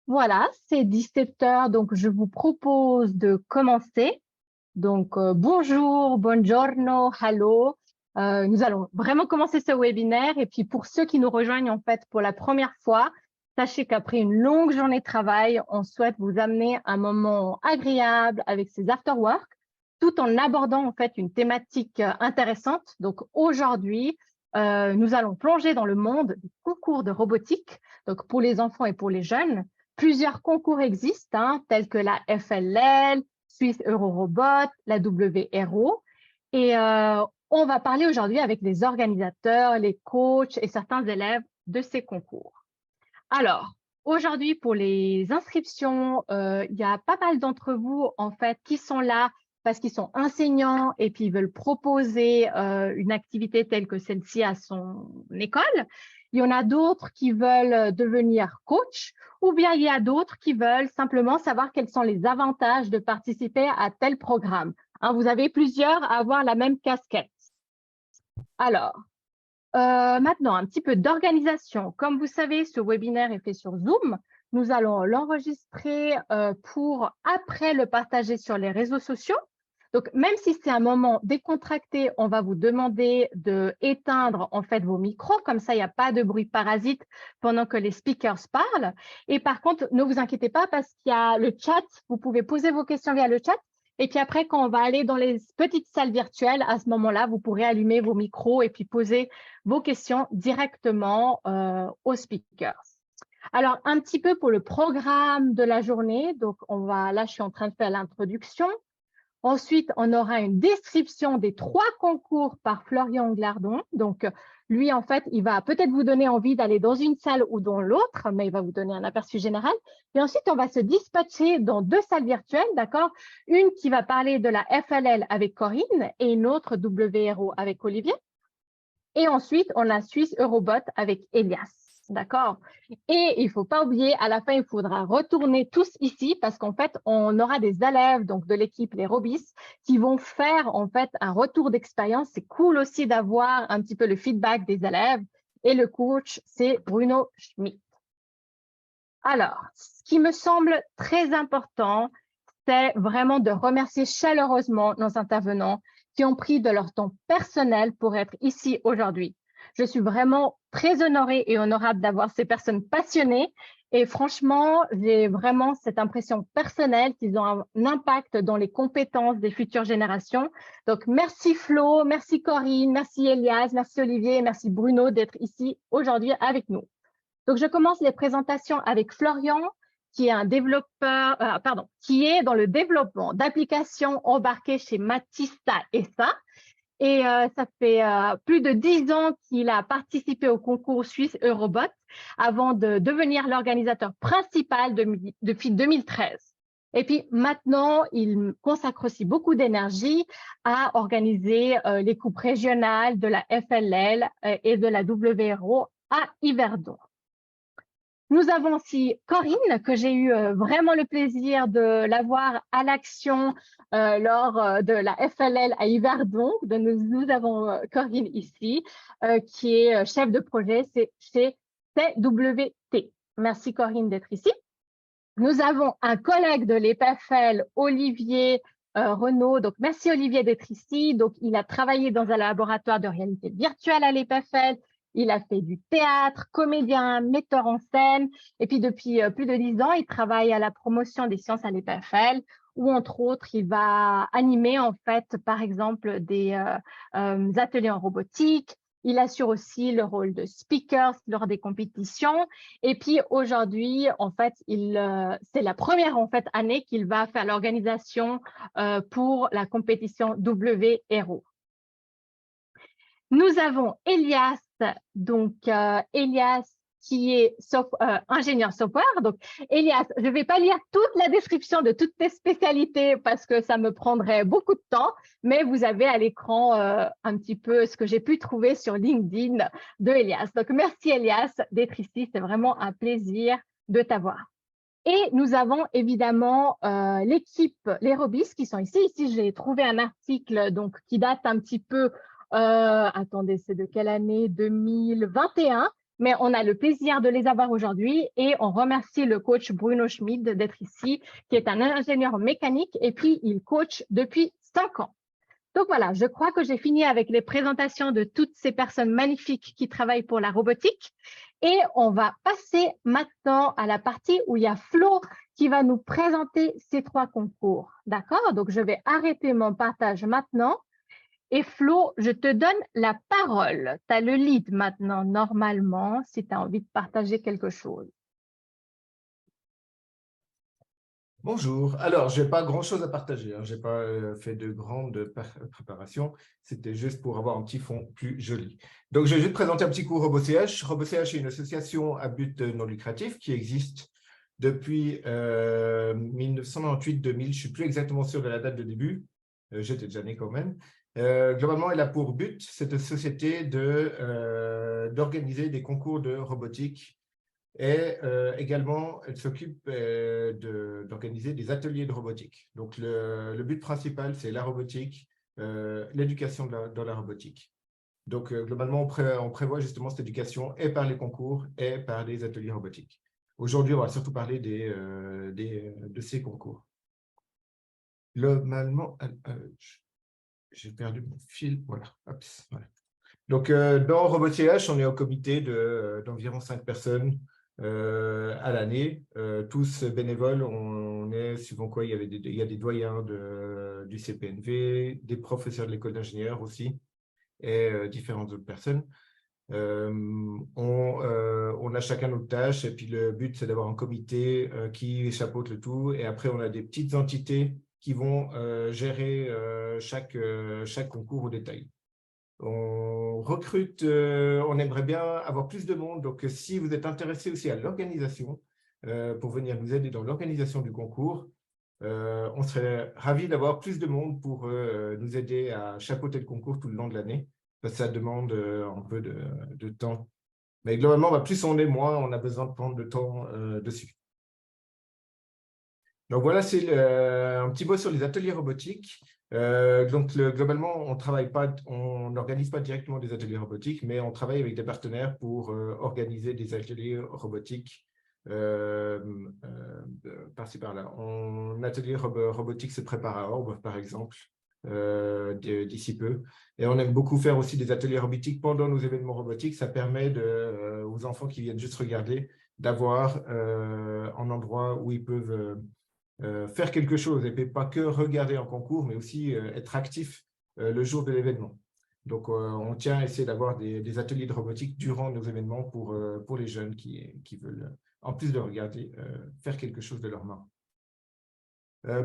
Voilà, c'est 17 heures, donc je vous propose de commencer. Donc, bonjour, buongiorno, hello. Nous allons vraiment commencer ce webinaire. Et puis, pour ceux qui nous rejoignent en fait pour la première fois, sachez qu'après une longue journée de travail, on souhaite vous amener un moment agréable avec ces after-work, tout en abordant en fait une thématique intéressante. Donc, aujourd'hui, nous allons plonger dans le monde des concours de robotique, donc pour les enfants et pour les jeunes. Plusieurs concours existent, tels que la FLL, Swiss Eurorobot, la WRO. Et on va parler aujourd'hui avec les organisateurs, les coachs et certains élèves de ces concours. Alors, aujourd'hui, pour les inscriptions, il y a pas mal d'entre vous, en fait, qui sont là parce qu'ils sont enseignants et puis ils veulent proposer une activité telle que celle-ci à son école. Il y en a d'autres qui veulent devenir coach ou bien il y a d'autres qui veulent simplement savoir quels sont les avantages de participer à tel programme. Vous avez plusieurs à avoir la même casquette. Alors, maintenant, un petit peu d'organisation. Comme vous savez, ce webinaire est fait sur Zoom. Nous allons l'enregistrer pour après le partager sur les réseaux sociaux. Donc, même si c'est un moment décontracté, on va vous demander d'éteindre en fait vos micros. Comme ça, il n'y a pas de bruit parasite pendant que les speakers parlent. Et par contre, ne vous inquiétez pas parce qu'il y a le chat. Vous pouvez poser vos questions via le chat. Et puis après, quand on va aller dans les petites salles virtuelles, à ce moment-là, vous pourrez allumer vos micros et puis poser vos questions directement aux speakers. Alors, un petit peu pour le programme de la journée. Donc, là, je suis en train de faire l'introduction. Ensuite, on aura une description des 3 concours par Florian Glardon. Donc, lui, en fait, il va peut-être vous donner envie d'aller dans une salle ou dans l'autre, mais il va vous donner un aperçu général. Et ensuite, on va se dispatcher dans 2 salles virtuelles, d'accord? Une qui va parler de la FLL avec Corinne et une autre WRO avec Olivier. Et ensuite, on a Swiss Eurobot avec Elias. D'accord? Et il ne faut pas oublier, à la fin, il faudra retourner tous ici parce qu'en fait, on aura des élèves donc de l'équipe, les Robis, qui vont faire en fait un retour d'expérience. C'est cool aussi d'avoir un petit peu le feedback des élèves. Et le coach, c'est Bruno Schmitt. Alors, ce qui me semble très important, c'est vraiment de remercier chaleureusement nos intervenants qui ont pris de leur temps personnel pour être ici aujourd'hui. Je suis vraiment très honorée et honorable d'avoir ces personnes passionnées et franchement, j'ai vraiment cette impression personnelle qu'ils ont un impact dans les compétences des futures générations. Donc, merci Flo, merci Corinne, merci Elias, merci Olivier et merci Bruno d'être ici aujourd'hui avec nous. Donc, je commence les présentations avec Florian, qui est un développeur, qui est dans le développement d'applications embarquées chez Matista SA. Et ça fait plus de 10 ans qu'il a participé au concours Suisse Eurobot avant de devenir l'organisateur principal depuis 2013. Et puis maintenant, il consacre aussi beaucoup d'énergie à organiser les coupes régionales de la FLL et de la WRO à Yverdon. Nous avons aussi Corinne, que j'ai eu vraiment le plaisir de l'avoir à l'action lors de la FLL à Yverdon. Nous avons Corinne ici, qui est chef de projet chez CWT. Merci Corinne d'être ici. Nous avons un collègue de l'EPFL, Olivier Renaud. Donc, merci Olivier d'être ici. Donc, il a travaillé dans un laboratoire de réalité virtuelle à l'EPFL. Il a fait du théâtre, comédien, metteur en scène. Et puis, depuis plus de 10 ans, il travaille à la promotion des sciences à l'EPFL, où, entre autres, il va animer, en fait, par exemple, des ateliers en robotique. Il assure aussi le rôle de speaker lors des compétitions. Et puis, aujourd'hui, en fait, c'est la première année qu'il va faire l'organisation pour la compétition WRO. Nous avons Elias, donc Elias qui est ingénieur software. Donc, Elias, je ne vais pas lire toute la description de toutes tes spécialités parce que ça me prendrait beaucoup de temps, mais vous avez à l'écran un petit peu ce que j'ai pu trouver sur LinkedIn de Elias. Donc, merci Elias d'être ici. C'est vraiment un plaisir de t'avoir. Et nous avons évidemment l'équipe, les Robis qui sont ici. Ici, j'ai trouvé un article donc, qui date un petit peu, attendez, c'est de quelle année? 2021. Mais on a le plaisir de les avoir aujourd'hui et on remercie le coach Bruno Schmid d'être ici, qui est un ingénieur mécanique et puis il coach depuis 5 ans. Donc voilà, je crois que j'ai fini avec les présentations de toutes ces personnes magnifiques qui travaillent pour la robotique. Et on va passer maintenant à la partie où il y a Flo qui va nous présenter ces 3 concours. D'accord? Donc, je vais arrêter mon partage maintenant. Et Flo, je te donne la parole. Tu as le lead maintenant, normalement, si tu as envie de partager quelque chose. Bonjour. Alors, je n'ai pas grand-chose à partager. Je n'ai pas fait de grande préparation. C'était juste pour avoir un petit fond plus joli. Donc, je vais juste présenter un petit coup RoboCH. RoboCH est une association à but non lucratif qui existe depuis 1998-2000. Je ne suis plus exactement sûr de la date de début. J'étais déjà né quand même. Globalement, elle a pour but, cette société, d'organiser des concours de robotique. Et également, elle s'occupe d'organiser des ateliers de robotique. Donc, le but principal, c'est la robotique, l'éducation dans la robotique. Donc, globalement, on prévoit justement cette éducation et par les concours et par les ateliers robotiques. Aujourd'hui, on va surtout parler de ces concours. Globalement, j'ai perdu mon fil. Voilà. Voilà. Donc, dans RoboCH, on est au comité d'environ 5 personnes à l'année, tous bénévoles. On est suivant quoi, il y a des doyens du CPNV, des professeurs de l'école d'ingénieurs aussi, et différentes autres personnes. On a chacun notre tâche, et puis le but, c'est d'avoir un comité qui chapeaute le tout. Et après, on a des petites entités qui vont gérer chaque concours au détail. On recrute, on aimerait bien avoir plus de monde. Donc, si vous êtes intéressé aussi à l'organisation, pour venir nous aider dans l'organisation du concours, on serait ravis d'avoir plus de monde pour nous aider à chapeauter le concours tout le long de l'année. Parce que ça demande un peu de temps. Mais globalement, plus on est, moins on a besoin de prendre le temps dessus. Donc voilà, c'est un petit mot sur les ateliers robotiques. Donc globalement, on n'organise pas directement des ateliers robotiques, mais on travaille avec des partenaires pour organiser des ateliers robotiques par-ci par-là. Un atelier robotique se prépare à Orbe, par exemple, d'ici peu. Et on aime beaucoup faire aussi des ateliers robotiques pendant nos événements robotiques. Ça permet aux enfants qui viennent juste regarder d'avoir un endroit où ils peuvent faire quelque chose et pas que regarder en concours, mais aussi être actif le jour de l'événement. Donc, on tient à essayer d'avoir des ateliers de robotique durant nos événements pour les jeunes qui veulent, en plus de regarder, faire quelque chose de leur main.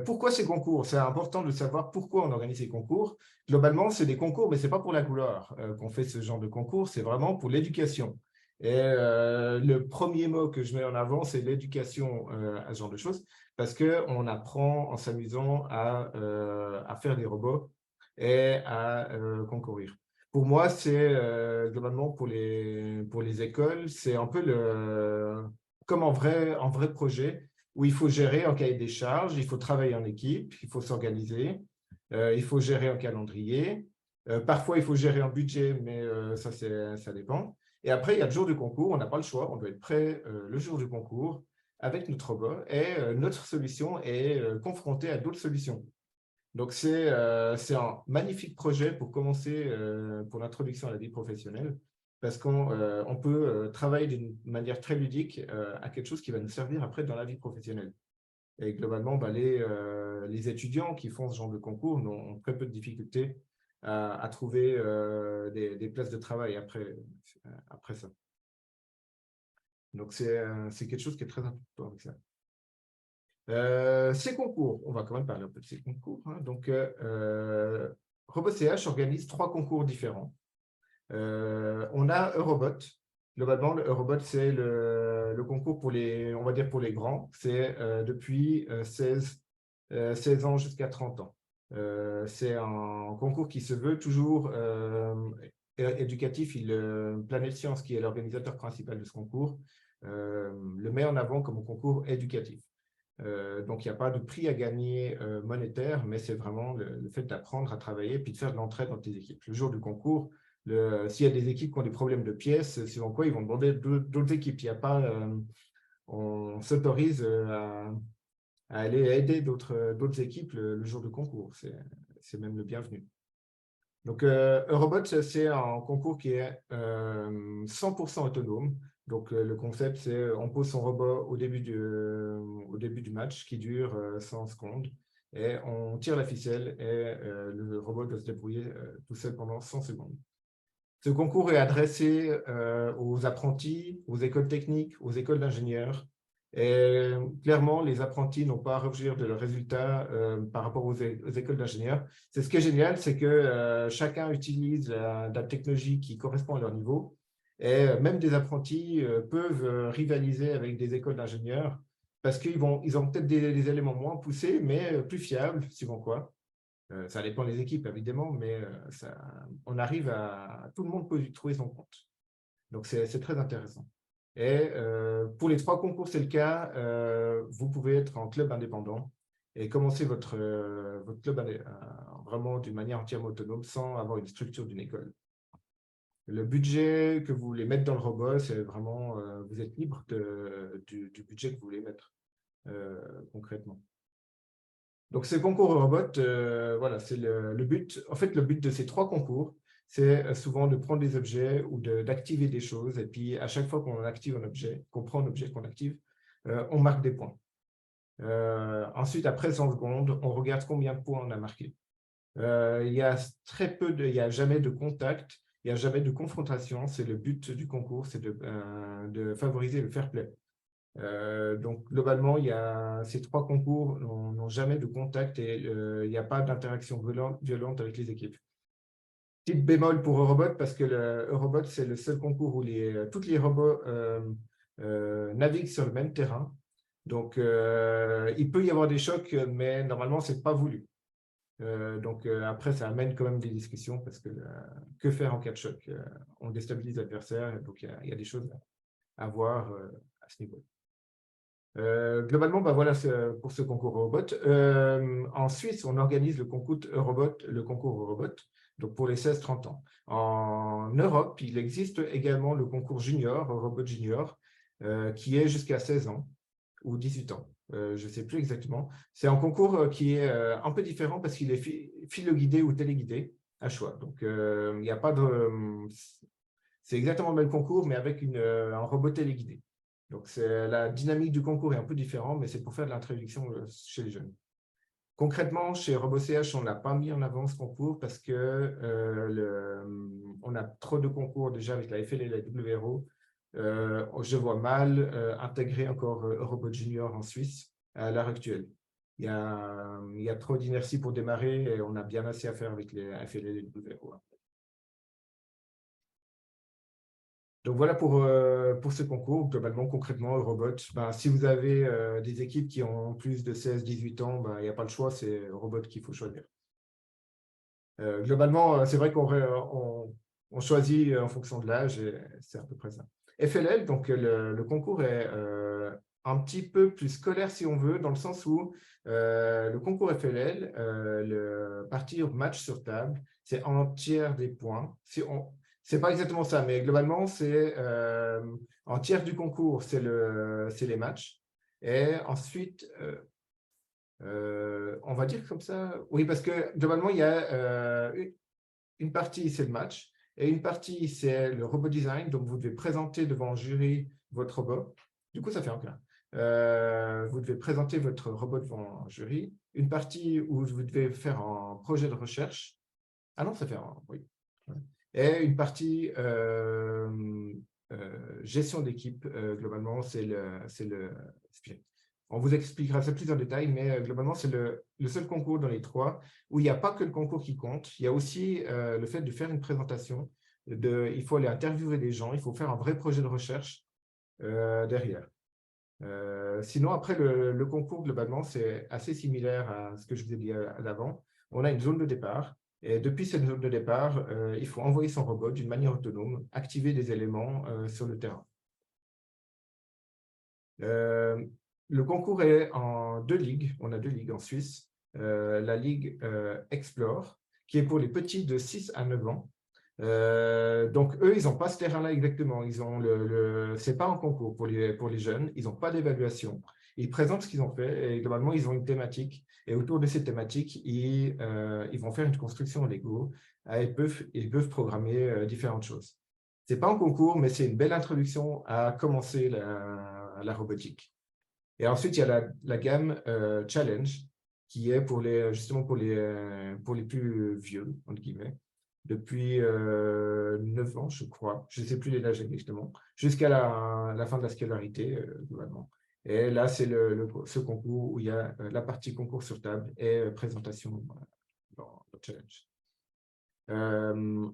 Pourquoi ces concours? C'est important de savoir pourquoi on organise ces concours. Globalement, c'est des concours, mais ce n'est pas pour la gloire qu'on fait ce genre de concours, c'est vraiment pour l'éducation. Et le premier mot que je mets en avant, c'est l'éducation à ce genre de choses, parce qu'on apprend en s'amusant à faire des robots et à concourir. Pour moi, c'est globalement pour les écoles, c'est un peu comme un vrai projet où il faut gérer un cahier des charges, il faut travailler en équipe, il faut s'organiser, il faut gérer un calendrier. Parfois, il faut gérer un budget, mais ça dépend. Et après, il y a le jour du concours, on n'a pas le choix, on doit être prêt le jour du concours avec notre robot et notre solution est confrontée à d'autres solutions. Donc, c'est un magnifique projet pour commencer pour l'introduction à la vie professionnelle parce qu'on peut travailler d'une manière très ludique à quelque chose qui va nous servir après dans la vie professionnelle. Et globalement, les étudiants qui font ce genre de concours ont très peu de difficultés à trouver des places de travail après ça. Donc, c'est quelque chose qui est très important avec ça. Ces concours, on va quand même parler un peu de ces concours. Donc, RoboCH organise 3 concours différents. On a Eurobot. Globalement, le Eurobot, c'est le concours pour on va dire pour les grands. C'est depuis 16 ans jusqu'à 30 ans. C'est un concours qui se veut toujours éducatif. Planète Science, qui est l'organisateur principal de ce concours, le met en avant comme un concours éducatif. Donc, il n'y a pas de prix à gagner monétaire, mais c'est vraiment le fait d'apprendre à travailler puis de faire de l'entraide dans tes équipes. Le jour du concours, s'il y a des équipes qui ont des problèmes de pièces, suivant quoi, ils vont demander d'autres équipes. Il y a pas, on s'autorise à aller aider d'autres équipes le jour du concours. C'est même le bienvenu. Donc, Eurobot, c'est un concours qui est 100% autonome. Donc, le concept, c'est on pose son robot au début du match qui dure 100 secondes et on tire la ficelle et le robot doit se débrouiller tout seul pendant 100 secondes. Ce concours est adressé aux apprentis, aux écoles techniques, aux écoles d'ingénieurs. Et clairement, les apprentis n'ont pas à rougir de leurs résultats par rapport aux écoles d'ingénieurs. C'est ce qui est génial, c'est que chacun utilise la technologie qui correspond à leur niveau. Et même des apprentis peuvent rivaliser avec des écoles d'ingénieurs parce qu'ils ont peut-être des éléments moins poussés, mais plus fiables, suivant quoi. Ça dépend des équipes, évidemment, mais on arrive à… Tout le monde peut y trouver son compte. Donc, c'est très intéressant. Et pour les 3 concours, c'est le cas. Vous pouvez être en club indépendant et commencer votre club vraiment d'une manière entièrement autonome sans avoir une structure d'une école. Le budget que vous voulez mettre dans le robot, c'est vraiment… vous êtes libre du budget que vous voulez mettre concrètement. Donc, ce concours robot, voilà, c'est le but. En fait, le but de ces 3 concours, c'est souvent de prendre des objets ou d'activer des choses. Et puis, à chaque fois qu'on active un objet, qu'on prend un objet qu'on active, on marque des points. Ensuite, après 100 secondes, on regarde combien de points on a marqué. Il y a il n'y a jamais de contact, il n'y a jamais de confrontation. C'est le but du concours, c'est de favoriser le fair play. Donc, globalement, ces 3 concours n'ont jamais de contact et il n'y a pas d'interaction violente avec les équipes. Petit bémol pour Eurobot, parce que Eurobot, c'est le seul concours où tous les robots naviguent sur le même terrain. Donc, il peut y avoir des chocs, mais normalement, ce n'est pas voulu. Donc, après, ça amène quand même des discussions, parce que faire en cas de choc? On déstabilise l'adversaire, donc il y a des choses à voir à ce niveau. Globalement, voilà pour ce concours Eurobot. En Suisse, on organise le concours Eurobot, donc pour les 16-30 ans. En Europe, il existe également le concours junior, Eurobot junior, qui est jusqu'à 16 ans ou 18 ans. Je ne sais plus exactement. C'est un concours qui est un peu différent parce qu'il est philo-guidé ou téléguidé à choix. Donc, il n'y a pas de… C'est exactement le même concours, mais avec un robot téléguidé. Donc, la dynamique du concours est un peu différente, mais c'est pour faire de l'introduction chez les jeunes. Concrètement, chez RoboCH, on n'a pas mis en avant ce concours parce qu'on a trop de concours déjà avec la FL et la WRO. Je vois mal intégrer encore Eurobot Junior en Suisse à l'heure actuelle. Il y a trop d'inertie pour démarrer et on a bien assez à faire avec les FL et les WRO. Donc voilà pour ce concours. Globalement, concrètement, Eurobot, si vous avez des équipes qui ont plus de 16-18 ans, il n'y a pas le choix, c'est Eurobot qu'il faut choisir. Globalement, c'est vrai qu'on choisit en fonction de l'âge et c'est à peu près ça. FLL, donc le concours est un petit peu plus scolaire si on veut, dans le sens où le concours FLL, le partir match sur table, c'est en tiers des points. C'est pas exactement ça, mais globalement, c'est en tiers du concours, c'est les matchs. Et ensuite, on va dire comme ça, oui, parce que globalement, il y a une partie, c'est le match, et une partie, c'est le robot design. Donc, vous devez présenter devant un jury votre robot. Du coup, ça fait un cas. Vous devez présenter votre robot devant un jury. Une partie où vous devez faire un projet de recherche. Ah non, ça fait un… Oui. Et une partie gestion d'équipe, globalement, c'est le spirit. On vous expliquera ça plus en détail, mais globalement, c'est le seul concours dans les 3 où il n'y a pas que le concours qui compte. Il y a aussi le fait de faire une présentation. Il faut aller interviewer des gens, il faut faire un vrai projet de recherche derrière. Sinon, après, le concours, globalement, c'est assez similaire à ce que je vous ai dit à l'avant. On a une zone de départ. Et depuis cette zone de départ, il faut envoyer son robot d'une manière autonome, activer des éléments sur le terrain. Le concours est en 2 ligues. On a 2 ligues en Suisse. La ligue Explore, qui est pour les petits de 6 à 9 ans. Donc, eux, ils n'ont pas ce terrain-là exactement. Ce n'est pas un concours pour les jeunes. Ils n'ont pas d'évaluation. Ils présentent ce qu'ils ont fait et globalement, ils ont une thématique. Et autour de cette thématique, ils vont faire une construction Lego. Ils peuvent programmer différentes choses. Ce n'est pas un concours, mais c'est une belle introduction à commencer la robotique. Et ensuite, il y a la gamme Challenge, qui est justement pour les plus vieux, entre guillemets, depuis 9 ans, je crois. Je ne sais plus les âges exactement, jusqu'à la fin de la scolarité, globalement. Et là, c'est ce concours où il y a la partie concours sur table et présentation dans le Challenge.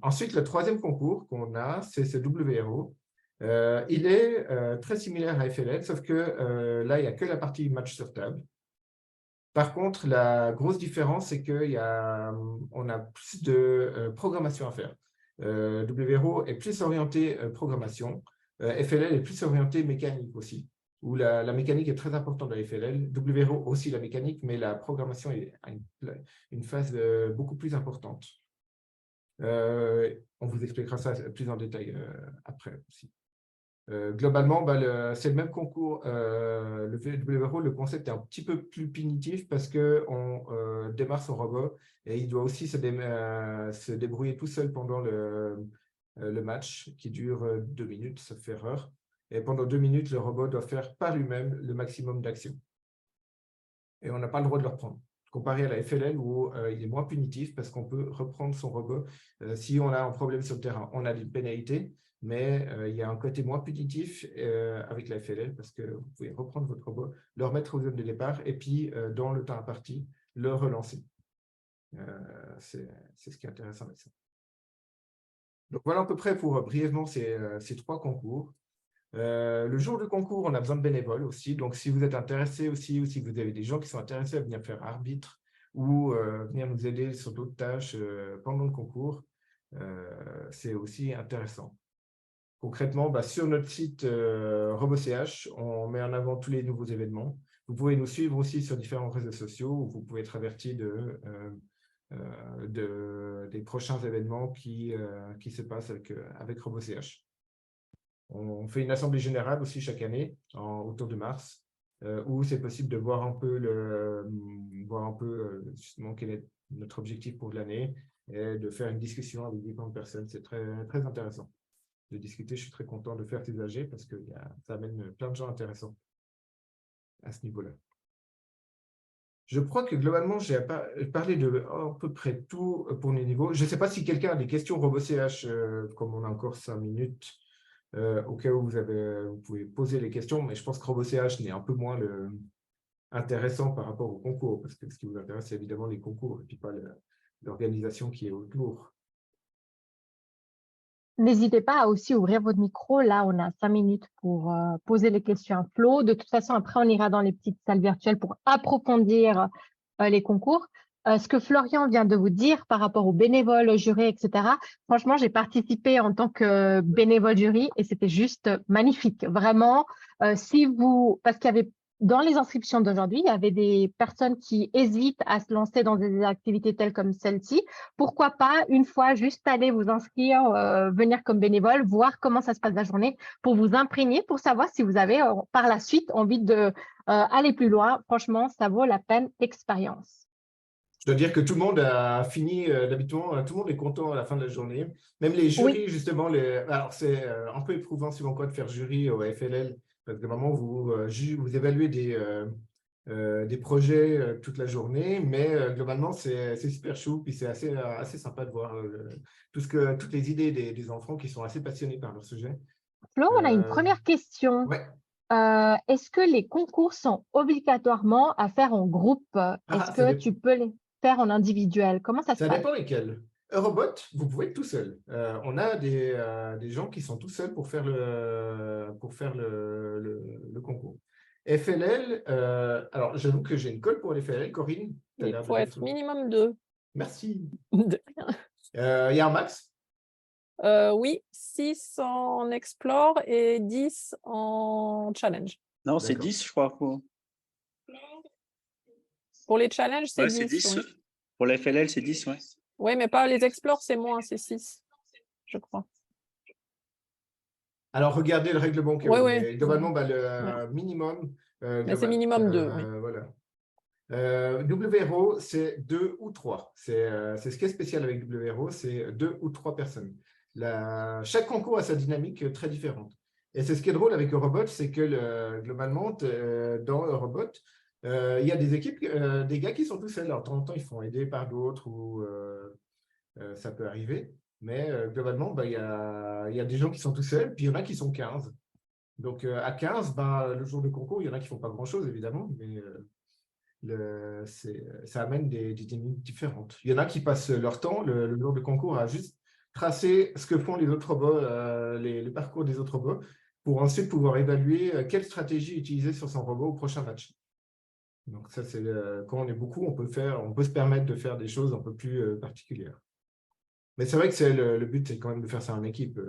Ensuite, le 3e concours qu'on a, c'est ce WRO. Il est très similaire à FLL, sauf que là, il n'y a que la partie match sur table. Par contre, la grosse différence, c'est qu'on a plus de programmation à faire. WRO est plus orienté programmation. FLL est plus orienté mécanique aussi, où la mécanique est très importante dans FLL. WRO aussi la mécanique, mais la programmation est à une phase beaucoup plus importante. On vous expliquera ça plus en détail après aussi. Globalement, c'est le même concours. Le WRO, le concept est un petit peu plus punitif parce qu'on démarre son robot et il doit aussi se débrouiller tout seul pendant le match qui dure 2 minutes, ça fait erreur. Et pendant 2 minutes, le robot doit faire par lui-même le maximum d'actions. Et on n'a pas le droit de le reprendre. Comparé à la FLL où il est moins punitif parce qu'on peut reprendre son robot. Si on a un problème sur le terrain, on a des pénalités, mais il y a un côté moins punitif avec la FLL parce que vous pouvez reprendre votre robot, le remettre aux zones de départ et puis, dans le temps imparti, le relancer. C'est ce qui est intéressant avec ça. Donc voilà à peu près pour brièvement ces 3 concours. Le jour du concours, on a besoin de bénévoles aussi. Donc, si vous êtes intéressé aussi, ou si vous avez des gens qui sont intéressés à venir faire arbitre ou venir nous aider sur d'autres tâches pendant le concours, c'est aussi intéressant. Concrètement, sur notre site RoboCH, on met en avant tous les nouveaux événements. Vous pouvez nous suivre aussi sur différents réseaux sociaux où vous pouvez être averti des prochains événements qui se passent avec RoboCH. On fait une assemblée générale aussi chaque année, autour de mars, où c'est possible de voir un peu, justement quel est notre objectif pour l'année et de faire une discussion avec différentes personnes. C'est très, très intéressant de discuter. Je suis très content de faire ces AG parce que ça amène plein de gens intéressants à ce niveau-là. Je crois que globalement, j'ai parlé de à peu près tout pour les niveaux. Je ne sais pas si quelqu'un a des questions RoboCH, comme on a encore 5 minutes. Au cas où vous pouvez poser les questions, mais je pense que RoboCH n'est un peu moins intéressant par rapport au concours, parce que ce qui vous intéresse, c'est évidemment les concours et puis pas l'organisation qui est autour. N'hésitez pas à aussi ouvrir votre micro. Là, on a 5 minutes pour poser les questions à Flo. De toute façon, après, on ira dans les petites salles virtuelles pour approfondir les concours. Ce que Florian vient de vous dire par rapport aux bénévoles, jurés, etc. Franchement, j'ai participé en tant que bénévole jury et c'était juste magnifique. Vraiment, parce qu'il y avait dans les inscriptions d'aujourd'hui, il y avait des personnes qui hésitent à se lancer dans des activités telles comme celle-ci. Pourquoi pas, une fois, juste aller vous inscrire, venir comme bénévole, voir comment ça se passe la journée pour vous imprégner, pour savoir si vous avez par la suite envie de aller plus loin. Franchement, ça vaut la peine l'expérience. Je dois dire que tout le monde a fini, d'habitude, tout le monde est content à la fin de la journée. Même les jurys, Oui. justement, alors c'est un peu éprouvant souvent de faire jury au FLL, parce que vraiment, vous évaluez des projets toute la journée, mais globalement, c'est super chou, puis c'est assez sympa de voir toutes les idées des enfants qui sont assez passionnés par leur sujet. Flo, on a une première question. Ouais. Est-ce que les concours sont obligatoirement à faire en groupe? Est-ce que tu peux les faire en individuel? Comment ça se Ça passe? dépend lesquels. Eurobot, vous pouvez être tout seul. On a des gens qui sont tout seuls pour faire le concours. FLL, alors j'avoue que j'ai une colle pour les FLL. Corinne, tu as Il l'air faut être minimum 2. Merci. De Il y a un max? Oui, 6 en Explore et 10 en Challenge. Non, c'est D'accord. 10, je crois. Pour les challenges, c'est Ouais, c'est 10. 10. Oui. Pour la FLL, c'est 10, ouais. Oui, mais pas les explores, c'est moins, c'est 6, je crois. Alors, regardez le règlement que Oui, vous, oui. mais globalement, bah, le Ouais. minimum. Mais c'est minimum 2. Oui. Voilà. WRO, c'est 2 ou 3. C'est ce qui est spécial avec WRO, c'est 2 ou 3 personnes. Chaque concours a sa dynamique très différente. Et c'est ce qui est drôle avec Eurobot, c'est que globalement, dans Eurobot, il y a des équipes, des gars qui sont tout seuls. Alors, de temps en temps, ils font aider par d'autres ou ça peut arriver. Mais globalement, bah, il y a des gens qui sont tout seuls, puis il y en a qui sont 15. Donc, à 15, bah, le jour de concours, il y en a qui ne font pas grand-chose, évidemment, mais ça amène des dynamiques différentes. Il y en a qui passent leur temps, le jour de concours, à juste tracer ce que font les autres robots, les parcours des autres robots, pour ensuite pouvoir évaluer quelle stratégie utiliser sur son robot au prochain match. Donc, ça, c'est quand on est beaucoup, on peut se permettre de faire des choses un peu plus particulières. Mais c'est vrai que le but, c'est quand même de faire ça en équipe.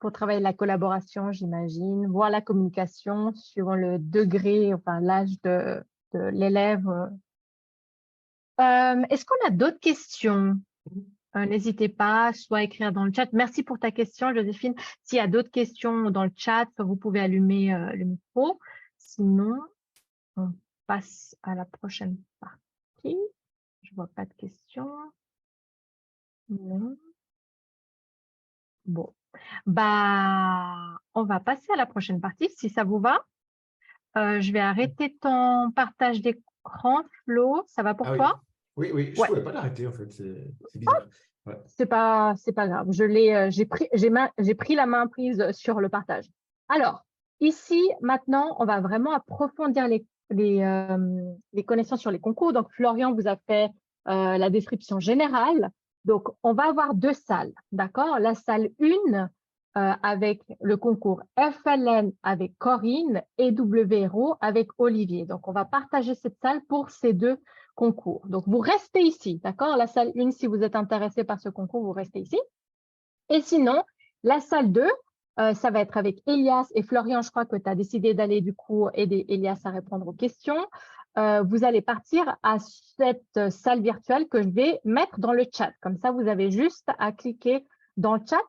Pour travailler la collaboration, j'imagine, voir la communication suivant le degré, enfin l'âge de l'élève. Est-ce qu'on a d'autres questions? N'hésitez pas, soit à écrire dans le chat. Merci pour ta question, Joséphine. S'il y a d'autres questions dans le chat, vous pouvez allumer le micro. Sinon, on passe à la prochaine partie. Je vois pas de questions. Non. Bon. Bah, on va passer à la prochaine partie, si ça vous va. Je vais arrêter ton partage d'écran, Flo. Ça va pour Ah oui. toi? Oui, oui, je ne Ouais. pouvais pas l'arrêter, en fait. C'est bizarre. Ouais. C'est pas grave. J'ai pris la main prise sur le partage. Alors, ici, maintenant, on va vraiment approfondir les connaissances sur les concours. Donc, Florian vous a fait la description générale. Donc, on va avoir 2 salles, d'accord? La salle 1 avec le concours FLN avec Corinne et WRO avec Olivier. Donc, on va partager cette salle pour ces 2 concours. Donc, vous restez ici, d'accord? La salle 1, si vous êtes intéressé par ce concours, vous restez ici. Et sinon, la salle 2, ça va être avec Elias et Florian. Je crois que tu as décidé d'aller du coup aider Elias à répondre aux questions. Vous allez partir à cette salle virtuelle que je vais mettre dans le chat. Comme ça, vous avez juste à cliquer dans le chat.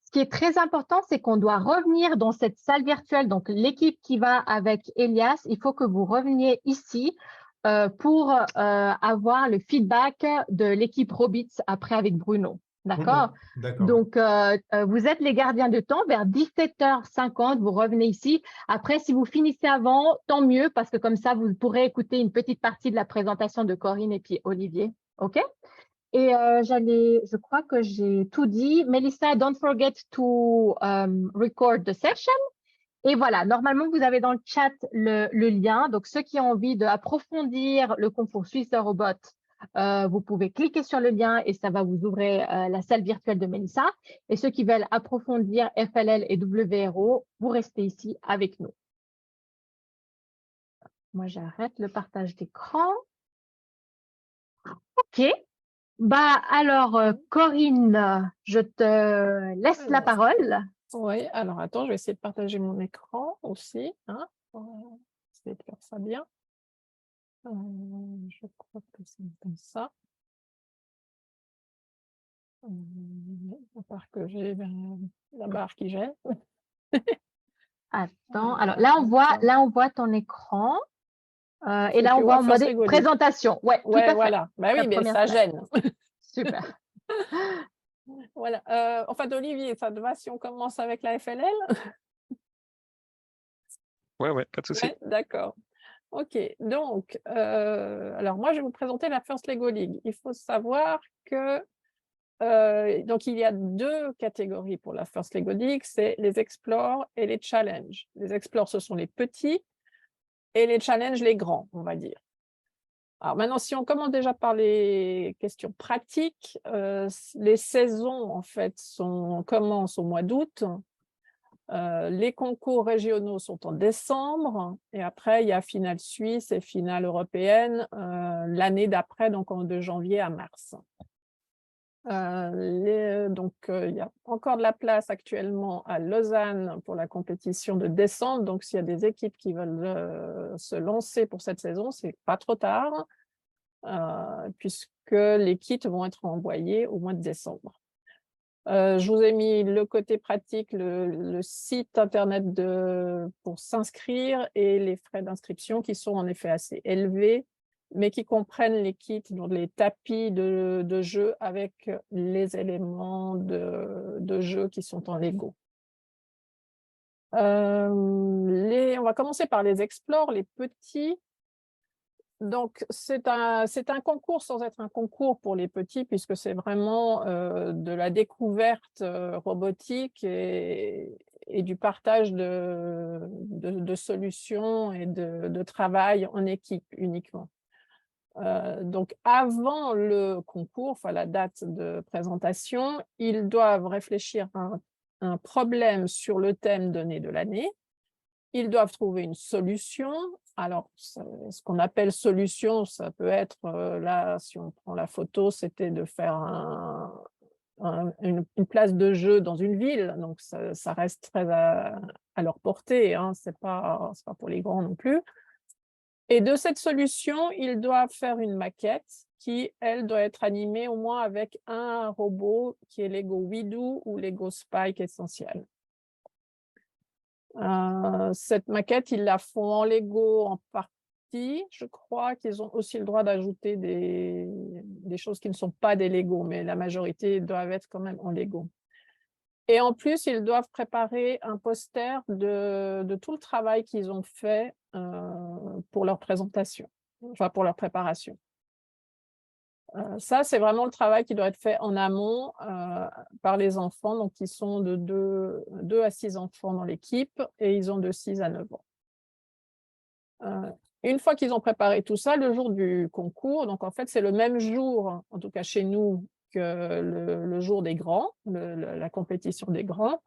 Ce qui est très important, c'est qu'on doit revenir dans cette salle virtuelle. Donc, l'équipe qui va avec Elias, il faut que vous reveniez ici pour avoir le feedback de l'équipe Robits après avec Bruno. D'accord? D'accord. Donc, vous êtes les gardiens de temps. Vers 17h50, vous revenez ici. Après, si vous finissez avant, tant mieux, parce que comme ça, vous pourrez écouter une petite partie de la présentation de Corinne et puis Olivier. OK? Et je crois que j'ai tout dit. Melissa, don't forget to record the session. Et voilà, normalement, vous avez dans le chat le lien. Donc, ceux qui ont envie d'approfondir le concours Suisse de Robot, vous pouvez cliquer sur le lien et ça va vous ouvrir la salle virtuelle de Melissa. Et ceux qui veulent approfondir FLL et WRO, vous restez ici avec nous. Moi, j'arrête le partage d'écran. OK. Bah, alors, Corinne, je te laisse la parole. Oui, alors attends, je vais essayer de partager mon écran aussi. Hein. On va essayer de faire ça bien. Je crois que c'est comme ça. À part que j'ai la barre qui gêne. Attends, alors là, on voit ton écran. Et là, on voit en mode présentation. Ouais, tout à fait. Voilà. Bah oui, mais ça gêne. Super. Voilà. Enfin, Olivier, ça te va si on commence avec la FLL? Ouais, pas de souci. Ouais, d'accord. OK. Donc, alors moi, je vais vous présenter la First Lego League. Il faut savoir que donc il y a 2 catégories pour la First Lego League, c'est les Explore et les Challenge. Les Explore, ce sont les petits et les Challenge, les grands, on va dire. Alors maintenant, si on commence déjà par les questions pratiques, les saisons en fait commencent au mois d'août. Les concours régionaux sont en décembre et après il y a finale suisse et finale européenne l'année d'après, donc de janvier à mars. Donc, il y a encore de la place actuellement à Lausanne pour la compétition de descente. Donc, s'il y a des équipes qui veulent se lancer pour cette saison, ce n'est pas trop tard, puisque les kits vont être envoyés au mois de décembre. Je vous ai mis le côté pratique, le site internet pour s'inscrire et les frais d'inscription qui sont en effet assez élevés, mais qui comprennent les kits, donc les tapis de jeu avec les éléments de jeu qui sont en Lego. On va commencer par les explores, les petits. Donc, c'est un concours sans être un concours pour les petits, puisque c'est vraiment de la découverte robotique et du partage de solutions et de travail en équipe uniquement. Donc, avant le concours, enfin la date de présentation, ils doivent réfléchir à un problème sur le thème donné de l'année. Ils doivent trouver une solution. Alors, ce qu'on appelle solution, ça peut être, là, si on prend la photo, c'était de faire une place de jeu dans une ville. Donc, ça reste très à leur portée, hein. Ce n'est pas pour les grands non plus. Et de cette solution, ils doivent faire une maquette qui, elle, doit être animée au moins avec un robot qui est Lego WeDo ou Lego Spike Essential. Cette maquette, ils la font en Lego en partie. Je crois qu'ils ont aussi le droit d'ajouter des choses qui ne sont pas des Lego, mais la majorité doivent être quand même en Lego. Et en plus, ils doivent préparer un poster de tout le travail qu'ils ont fait pour leur présentation, enfin pour leur préparation. Ça, c'est vraiment le travail qui doit être fait en amont par les enfants. Donc, ils sont de 2 à 6 enfants dans l'équipe et ils ont de 6 à 9 ans. Une fois qu'ils ont préparé tout ça, le jour du concours, donc en fait, c'est le même jour, en tout cas chez nous, que le jour des grands, la compétition des grands.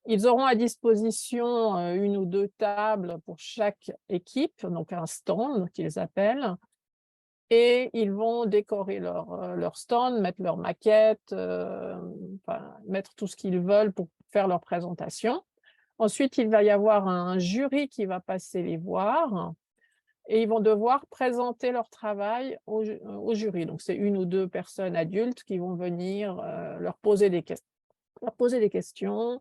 Ils auront à disposition 1 ou 2 tables pour chaque équipe, donc un stand qu'ils appellent. Et ils vont décorer leur stand, mettre leur maquette, mettre tout ce qu'ils veulent pour faire leur présentation. Ensuite, il va y avoir un jury qui va passer les voir et ils vont devoir présenter leur travail au jury. Donc, c'est 1 ou 2 personnes adultes qui vont venir leur poser des questions,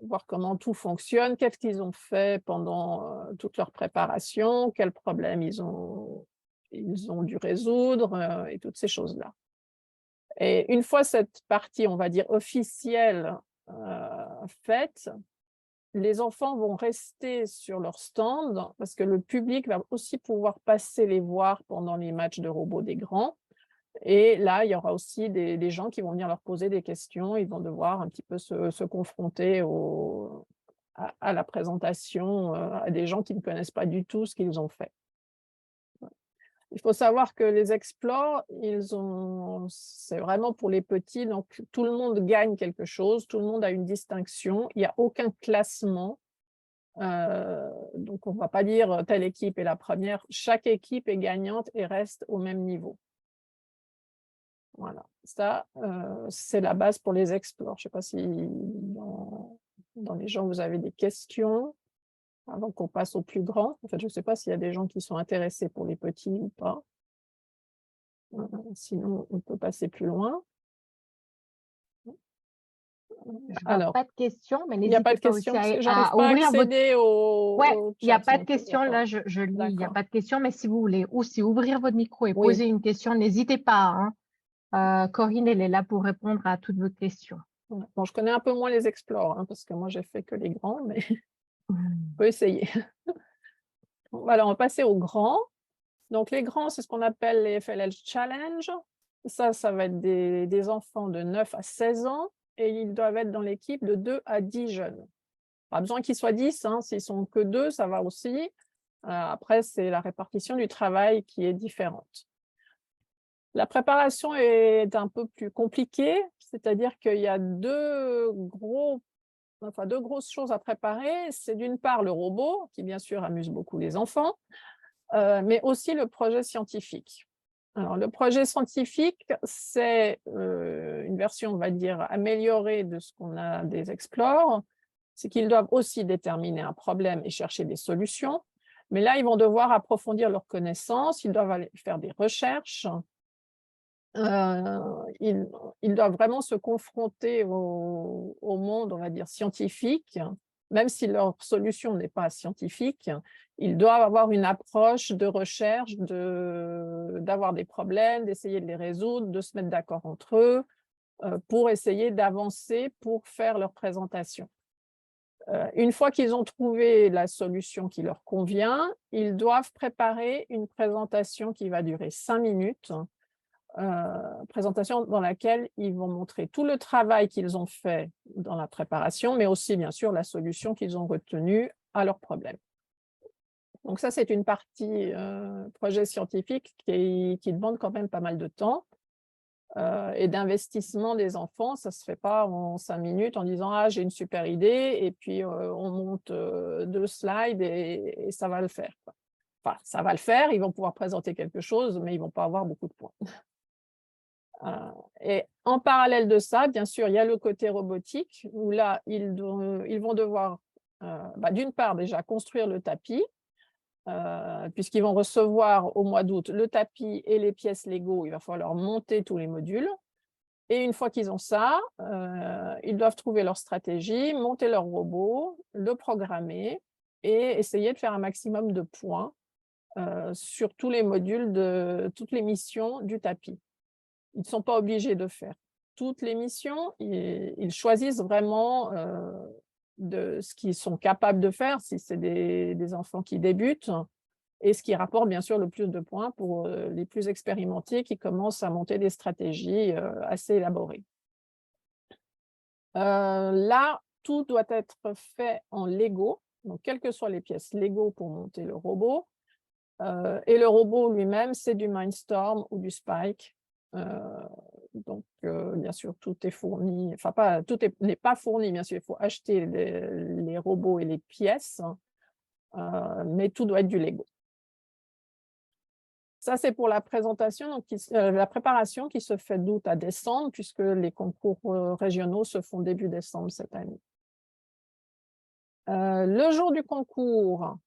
voir comment tout fonctionne, qu'est-ce qu'ils ont fait pendant toute leur préparation, quels problèmes ils ont dû résoudre et toutes ces choses-là. Et une fois cette partie, on va dire, officielle faite, les enfants vont rester sur leur stand parce que le public va aussi pouvoir passer les voir pendant les matchs de robots des grands. Et là, il y aura aussi des gens qui vont venir leur poser des questions. Ils vont devoir un petit peu se confronter à la présentation, à des gens qui ne connaissent pas du tout ce qu'ils ont fait. Il faut savoir que les explores, c'est vraiment pour les petits, donc tout le monde gagne quelque chose, tout le monde a une distinction, il n'y a aucun classement. Donc on ne va pas dire telle équipe est la première, chaque équipe est gagnante et reste au même niveau. Voilà, ça, c'est la base pour les explores. Je ne sais pas si dans les gens, vous avez des questions avant qu'on passe aux plus grands. En fait, je ne sais pas s'il y a des gens qui sont intéressés pour les petits ou pas. Sinon, on peut passer plus loin. Alors, pas de questions, mais il n'y a pas n'hésitez de pas aussi questions. à J'arrive pas à ouvrir accéder au Ouais, il n'y a chat, pas de donc, questions, là, je lis, il n'y a D'accord. pas de questions, mais si vous voulez aussi ouvrir votre micro et Oui. poser une question, n'hésitez pas, hein. Corinne, elle est là pour répondre à toutes vos questions. Bon, je connais un peu moins les explores, hein, parce que moi, j'ai fait que les grands, mais on peut essayer. Voilà, on va passer aux grands. Donc, les grands, c'est ce qu'on appelle les FLL Challenge. Ça va être des enfants de 9 à 16 ans et ils doivent être dans l'équipe de 2 à 10 jeunes. Pas besoin qu'ils soient 10, hein, s'ils sont que 2, ça va aussi. Après, c'est la répartition du travail qui est différente. La préparation est un peu plus compliquée, c'est-à-dire qu'il y a deux grosses choses à préparer. C'est d'une part le robot, qui bien sûr amuse beaucoup les enfants, mais aussi le projet scientifique. Alors, le projet scientifique, c'est une version, on va dire, améliorée de ce qu'on a des Explore. C'est qu'ils doivent aussi déterminer un problème et chercher des solutions. Mais là, ils vont devoir approfondir leurs connaissances, ils doivent aller faire des recherches. Ils doivent vraiment se confronter au monde, on va dire, scientifique. Même si leur solution n'est pas scientifique, ils doivent avoir une approche de recherche, d'avoir des problèmes, d'essayer de les résoudre, de se mettre d'accord entre eux pour essayer d'avancer pour faire leur présentation. Une fois qu'ils ont trouvé la solution qui leur convient, ils doivent préparer une présentation qui va durer 5 minutes, présentation dans laquelle ils vont montrer tout le travail qu'ils ont fait dans la préparation, mais aussi, bien sûr, la solution qu'ils ont retenue à leurs problèmes. Donc ça, c'est une partie projet scientifique qui demande quand même pas mal de temps et d'investissement des enfants. Ça ne se fait pas en 5 minutes en disant « Ah, j'ai une super idée » et puis on monte 2 slides et ça va le faire. Enfin, ça va le faire, ils vont pouvoir présenter quelque chose, mais ils ne vont pas avoir beaucoup de points. Et en parallèle de ça, bien sûr, il y a le côté robotique, où là, ils vont devoir, d'une part, déjà construire le tapis, puisqu'ils vont recevoir au mois d'août le tapis et les pièces Lego, il va falloir monter tous les modules. Et une fois qu'ils ont ça, ils doivent trouver leur stratégie, monter leur robot, le programmer et essayer de faire un maximum de points sur tous les modules de toutes les missions du tapis. Ils ne sont pas obligés de faire toutes les missions, ils choisissent vraiment de ce qu'ils sont capables de faire, si c'est des enfants qui débutent, et ce qui rapporte bien sûr le plus de points pour les plus expérimentés qui commencent à monter des stratégies assez élaborées. Là, tout doit être fait en Lego, donc quelles que soient les pièces Lego pour monter le robot. Et le robot lui-même, c'est du Mindstorm ou du Spike. Donc, bien sûr, tout est fourni, enfin, tout n'est pas fourni, bien sûr, il faut acheter les robots et les pièces, mais tout doit être du Lego. Ça, c'est pour la présentation, donc la préparation qui se fait d'août à décembre, puisque les concours régionaux se font début décembre cette année. Le jour du concours,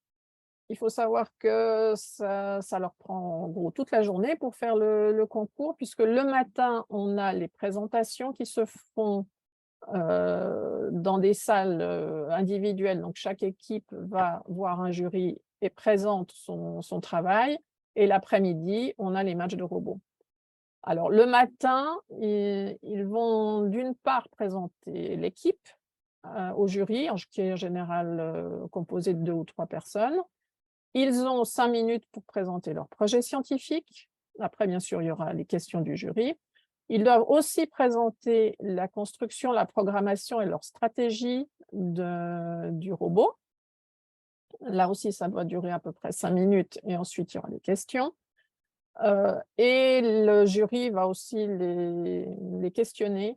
il faut savoir que ça leur prend en gros toute la journée pour faire le concours, puisque le matin, on a les présentations qui se font dans des salles individuelles. Donc, chaque équipe va voir un jury et présente son travail. Et l'après-midi, on a les matchs de robots. Alors, le matin, ils vont d'une part présenter l'équipe au jury, qui est en général composé de 2 ou 3 personnes. Ils ont 5 minutes pour présenter leur projet scientifique. Après, bien sûr, il y aura les questions du jury. Ils doivent aussi présenter la construction, la programmation et leur stratégie du robot. Là aussi, ça doit durer à peu près 5 minutes et ensuite, il y aura les questions. Et le jury va aussi les questionner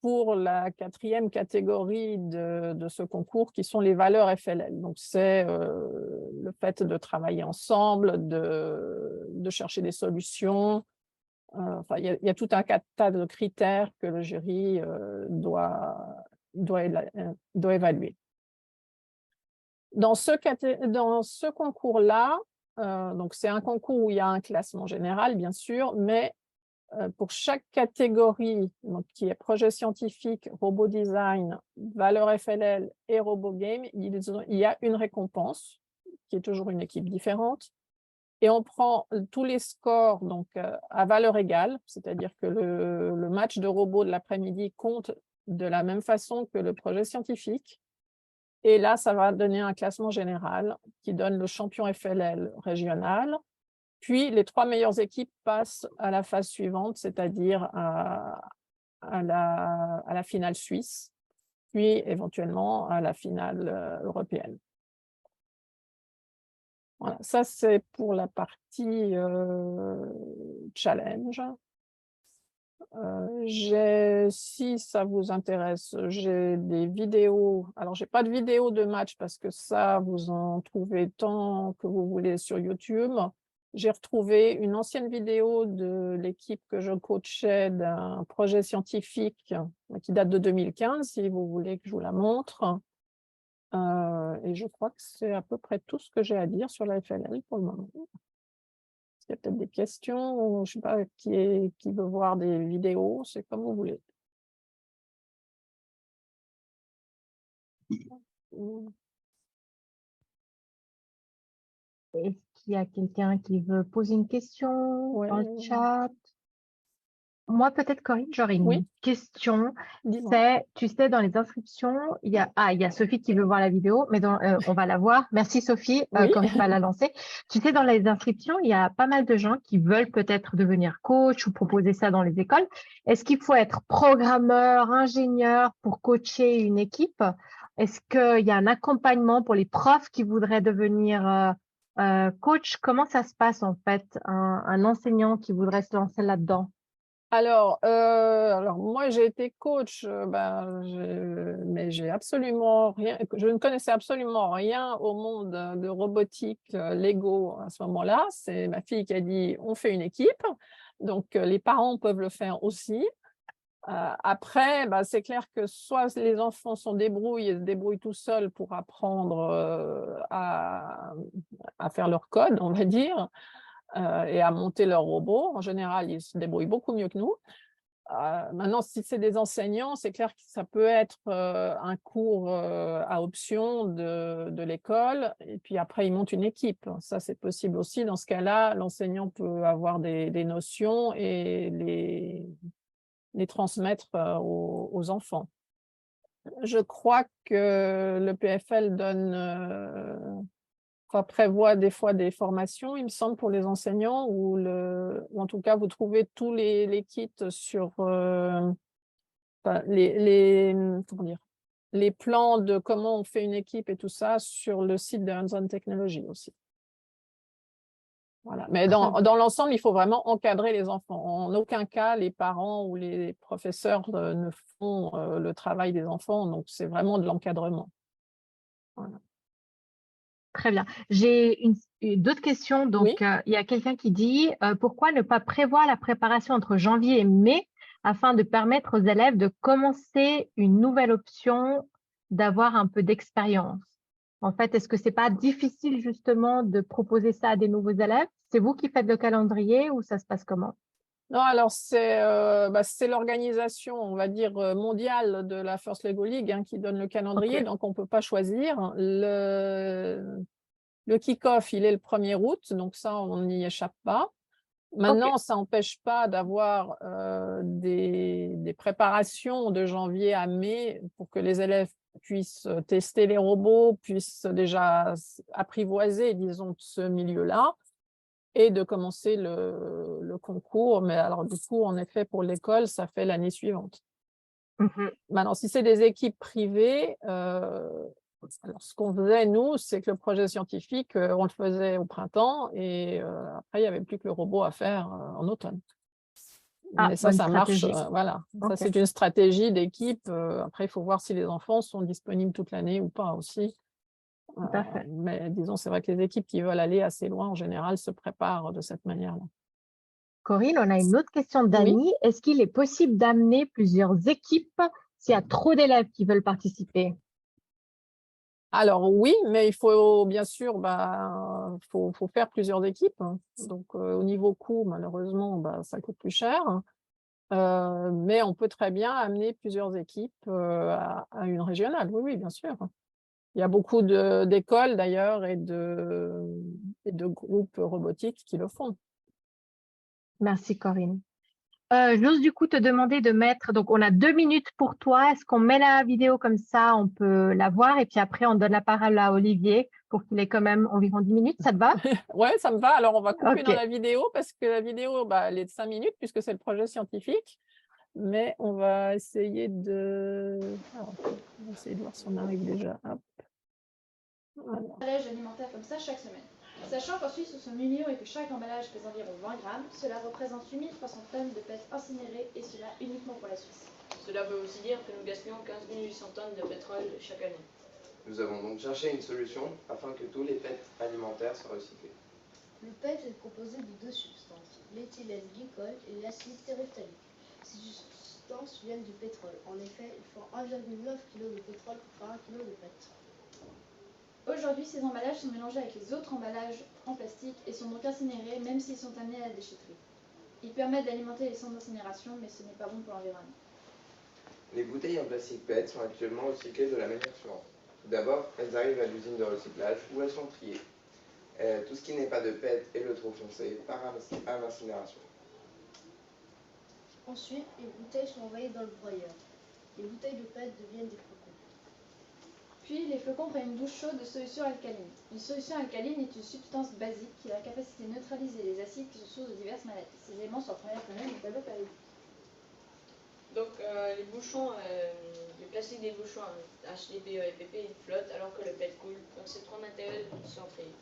pour la 4e catégorie de ce concours, qui sont les valeurs FLL. Donc, c'est le fait de travailler ensemble, de chercher des solutions. Enfin, il y a tout un tas de critères que le jury doit évaluer. Dans ce concours-là, donc c'est un concours où il y a un classement général, bien sûr, mais pour chaque catégorie, donc, qui est projet scientifique, robot design, valeur FLL et robot game, il y a une récompense, qui est toujours une équipe différente. Et on prend tous les scores donc, à valeur égale, c'est-à-dire que le match de robot de l'après-midi compte de la même façon que le projet scientifique. Et là, ça va donner un classement général qui donne le champion FLL régional. Puis, les 3 meilleures équipes passent à la phase suivante, c'est-à-dire à la finale suisse, puis éventuellement à la finale européenne. Voilà, ça c'est pour la partie challenge. Si ça vous intéresse, j'ai des vidéos. Alors, je n'ai pas de vidéo de match parce que ça, vous en trouvez tant que vous voulez sur YouTube. J'ai retrouvé une ancienne vidéo de l'équipe que je coachais d'un projet scientifique qui date de 2015, si vous voulez que je vous la montre. Et je crois que c'est à peu près tout ce que j'ai à dire sur la FLL pour le moment. Il y a peut-être des questions, ou je ne sais pas qui veut voir des vidéos, c'est comme vous voulez. Est-ce qu'il y a quelqu'un qui veut poser une question dans le chat? Moi, peut-être, Corinne, j'aurais une question. C'est, tu sais, dans les inscriptions, il y a Sophie qui veut voir la vidéo, mais on va la voir. Merci Sophie, Corinne va la lancer. Tu sais, dans les inscriptions, il y a pas mal de gens qui veulent peut-être devenir coach ou proposer ça dans les écoles. Est-ce qu'il faut être programmeur, ingénieur pour coacher une équipe? Est-ce qu'il y a un accompagnement pour les profs qui voudraient devenir coach? Comment ça se passe en fait, un enseignant qui voudrait se lancer là-dedans? Alors moi j'ai été coach, mais j'ai absolument rien, je ne connaissais absolument rien au monde de robotique Lego à ce moment-là. C'est ma fille qui a dit on fait une équipe, donc les parents peuvent le faire aussi. Après, c'est clair que soit les enfants se débrouillent tout seuls pour apprendre à faire leur code, on va dire. Et à monter leur robot. En général, ils se débrouillent beaucoup mieux que nous. Maintenant, si c'est des enseignants, c'est clair que ça peut être un cours à option de l'école, et puis après, ils montent une équipe. Ça, c'est possible aussi. Dans ce cas-là, l'enseignant peut avoir des notions et les transmettre aux enfants. Je crois que le PFL prévoit des fois des formations, il me semble, pour les enseignants, ou en tout cas, vous trouvez tous les kits sur les plans de comment on fait une équipe et tout ça sur le site de Hands-on Technology aussi. Voilà. Mais dans l'ensemble, il faut vraiment encadrer les enfants. En aucun cas, les parents ou les professeurs ne font le travail des enfants, donc c'est vraiment de l'encadrement. Voilà. Très bien. J'ai d'autres questions. Donc, Oui. il y a quelqu'un qui dit pourquoi ne pas prévoir la préparation entre janvier et mai afin de permettre aux élèves de commencer une nouvelle option, d'avoir un peu d'expérience? En fait, est-ce que c'est pas difficile justement de proposer ça à des nouveaux élèves? C'est vous qui faites le calendrier ou ça se passe comment? Non, alors c'est l'organisation, on va dire, mondiale de la First Lego League qui donne le calendrier, donc on ne peut pas choisir. Le kick-off, il est le 1er août, donc ça, on n'y échappe pas. Maintenant, ça n'empêche pas d'avoir des préparations de janvier à mai pour que les élèves puissent tester les robots, puissent déjà apprivoiser, disons, ce milieu-là, et de commencer le concours. Mais alors, du coup, en effet, pour l'école, ça fait l'année suivante. Maintenant, si c'est des équipes privées, alors, ce qu'on faisait, nous, c'est que le projet scientifique, on le faisait au printemps et après, il n'y avait plus que le robot à faire en automne. Mais ça marche. Voilà. Ça, c'est une stratégie d'équipe. Après, il faut voir si les enfants sont disponibles toute l'année ou pas aussi. Tout à fait. Mais disons, c'est vrai que les équipes qui veulent aller assez loin, en général, se préparent de cette manière-là. Corinne, on a une autre question d'Annie. Oui. Est-ce qu'il est possible d'amener plusieurs équipes s'il y a trop d'élèves qui veulent participer? Alors oui, mais il faut bien sûr faut faire plusieurs équipes. Donc au niveau coût, malheureusement, ça coûte plus cher. Mais on peut très bien amener plusieurs équipes à une régionale. Oui, oui, bien sûr. Il y a beaucoup d'écoles d'ailleurs et de groupes robotiques qui le font. Merci Corinne. J'ose du coup te demander de mettre, donc on a 2 minutes pour toi. Est-ce qu'on met la vidéo comme ça, on peut la voir et puis après on donne la parole à Olivier pour qu'il ait quand même environ 10 minutes, ça te va? Oui, ça me va. Alors on va couper dans la vidéo parce que la vidéo, elle est de 5 minutes puisque c'est le projet scientifique. Mais on va essayer de... Alors, on va essayer de voir si on arrive déjà. Hop. Voilà. Emballage alimentaire comme ça chaque semaine. Sachant qu'en Suisse, nous sommes 8 millions et que chaque emballage pèse environ 20 grammes, cela représente 8300 tonnes de pêche incinérées et cela uniquement pour la Suisse. Cela veut aussi dire que nous gaspillons 15 800 tonnes de pétrole chaque année. Nous avons donc cherché une solution afin que tous les PET alimentaires soient recyclés. Le PET est composé de deux substances, l'éthylène glycol et l'acide téréphthalique. Ces substances viennent du pétrole. En effet, il faut 1,9 kg de pétrole pour faire 1 kg de PET. Aujourd'hui, ces emballages sont mélangés avec les autres emballages en plastique et sont donc incinérés même s'ils sont amenés à la déchetterie. Ils permettent d'alimenter les centres d'incinération, mais ce n'est pas bon pour l'environnement. Les bouteilles en plastique PET sont actuellement recyclées de la manière suivante. Tout d'abord, elles arrivent à l'usine de recyclage où elles sont triées. Tout ce qui n'est pas de PET et le trop foncé part à l'incinération. Ensuite, les bouteilles sont envoyées dans le broyeur. Les bouteilles de PET deviennent des flocons. Puis, les flocons prennent une douche chaude de solution alcaline. Une solution alcaline est une substance basique qui a la capacité de neutraliser les acides qui sont source de diverses maladies. Ces éléments sont en première période du tableau périodique. Donc les bouchons, le plastique des bouchons HDPE et PP ils flottent alors que le PET coule. Donc ces trois matériaux sont triés.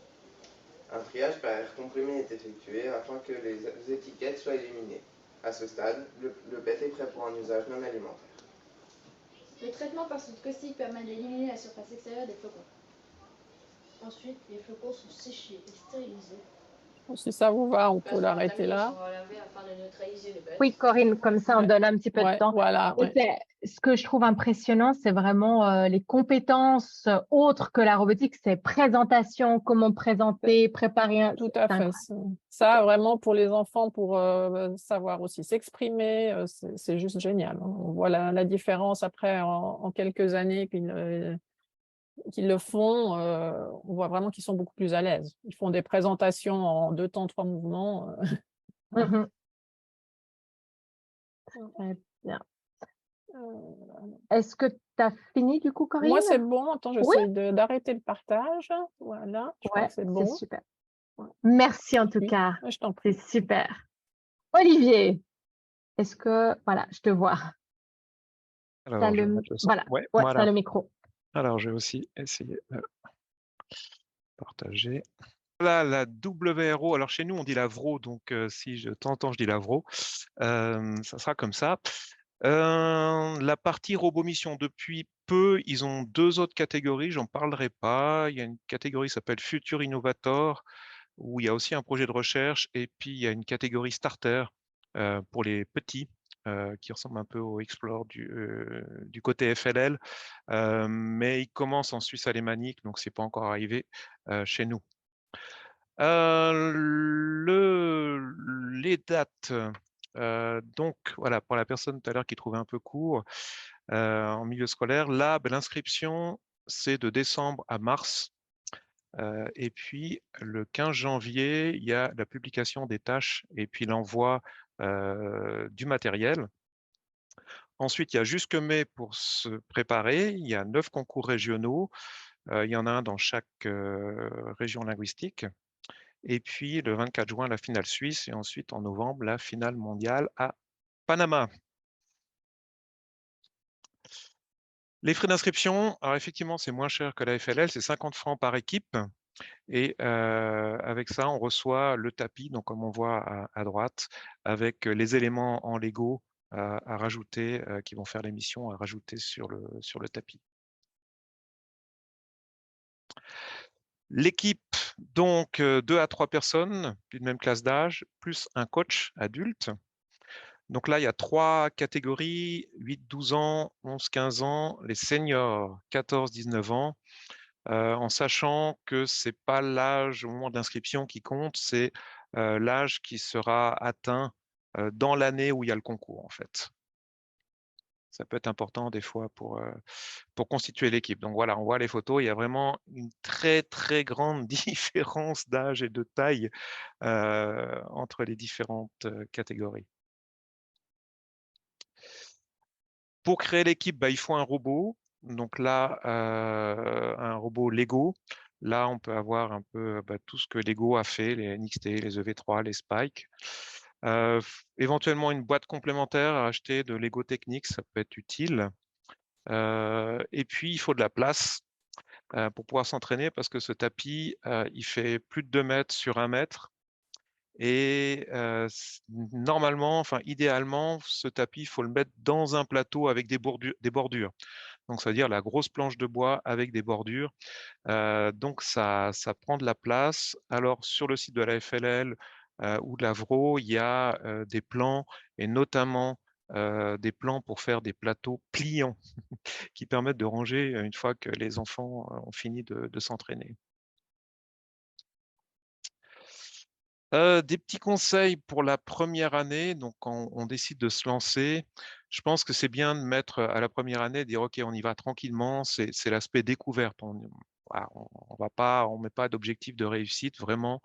Un triage par air comprimé est effectué afin que les étiquettes soient éliminées. À ce stade, le PET est prêt pour un usage non alimentaire. Le traitement par soude caustique permet d'éliminer la surface extérieure des flocons. Ensuite, les flocons sont séchés et stérilisés. Si ça vous va, on peut Parce l'arrêter qu'ils là. sont lavés afin de neutraliser le PET. Oui, Corinne, comme ça, on Ouais. donne un petit peu de Ouais, temps. voilà. Et Ouais. ce que je trouve impressionnant, c'est vraiment les compétences autres que la robotique, c'est présentation, comment présenter, préparer un. Tout c'est à fait. incroyable. Ça, vraiment, pour les enfants, pour savoir aussi s'exprimer, c'est juste génial. On voit la différence après en quelques années qu'ils le font. On voit vraiment qu'ils sont beaucoup plus à l'aise. Ils font des présentations en 2 temps, 3 mouvements. Mhm. Très bien. Est-ce que tu as fini du coup, Corinne? Moi, c'est bon. Attends, Oui. j'essaie d'arrêter le partage. Voilà, je crois Ouais, que c'est c'est bon. super. Merci en tout Oui, cas. je t'en C'est prie. super. Olivier, est-ce que. Voilà, je te vois. Alors, T'as je vais le... mettre le son. Voilà, Ouais, ouais, voilà. t'as le micro. Alors, je vais aussi essayer de partager. Voilà la WRO. Alors, chez nous, on dit la VRO. Donc, si je t'entends, je dis la VRO. Ça sera comme ça. La partie robot mission, depuis peu, ils ont 2 autres catégories. J'en parlerai pas. Il y a une catégorie qui s'appelle Future Innovator, où il y a aussi un projet de recherche. Et puis, il y a une catégorie Starter pour les petits. Qui ressemble un peu au Explore du côté FLL, mais il commence en Suisse alémanique, donc c'est pas encore arrivé chez nous. Les dates, donc voilà, pour la personne tout à l'heure qui trouvait un peu court en milieu scolaire, là, l'inscription, c'est de décembre à mars. Et puis, le 15 janvier, il y a la publication des tâches et puis l'envoi du matériel. Ensuite, il y a jusque mai pour se préparer. Il y a 9 concours régionaux. Il y en a un dans chaque région linguistique. Et puis, le 24 juin, la finale suisse. Et ensuite, en novembre, la finale mondiale à Panama. Les frais d'inscription, alors effectivement, c'est moins cher que la FLL. C'est 50 francs par équipe. Et avec ça, on reçoit le tapis, donc comme on voit à droite, avec les éléments en Lego à rajouter, qui vont faire l'émission, à rajouter sur le tapis. L'équipe, donc 2 à 3 personnes d'une même classe d'âge, plus un coach adulte. Donc là, il y a 3 catégories, 8-12 ans, 11-15 ans, les seniors, 14-19 ans, en sachant que ce n'est pas l'âge au moment de l'inscription qui compte, c'est l'âge qui sera atteint dans l'année où il y a le concours, en fait. Ça peut être important des fois pour constituer l'équipe. Donc voilà, on voit les photos, il y a vraiment une très, très grande différence d'âge et de taille entre les différentes catégories. Pour créer l'équipe, il faut un robot. Donc là, un robot Lego. Là, on peut avoir un peu tout ce que Lego a fait, les NXT, les EV3, les Spike. Éventuellement, une boîte complémentaire à acheter de Lego Technics, ça peut être utile. Et puis, il faut de la place pour pouvoir s'entraîner parce que ce tapis, il fait plus de 2 mètres sur 1 mètre. Et normalement, enfin idéalement, ce tapis, il faut le mettre dans un plateau avec des bordures. Donc, ça veut dire la grosse planche de bois avec des bordures. Donc, ça prend de la place. Alors, sur le site de la FLL ou de l'Avro, il y a des plans, et notamment des plans pour faire des plateaux pliants qui permettent de ranger une fois que les enfants ont fini de s'entraîner. Des petits conseils pour la première année. Donc, quand on décide de se lancer, je pense que c'est bien de mettre à la première année, de dire OK, on y va tranquillement. C'est l'aspect découverte. Voilà, on met pas d'objectif de réussite. Vraiment,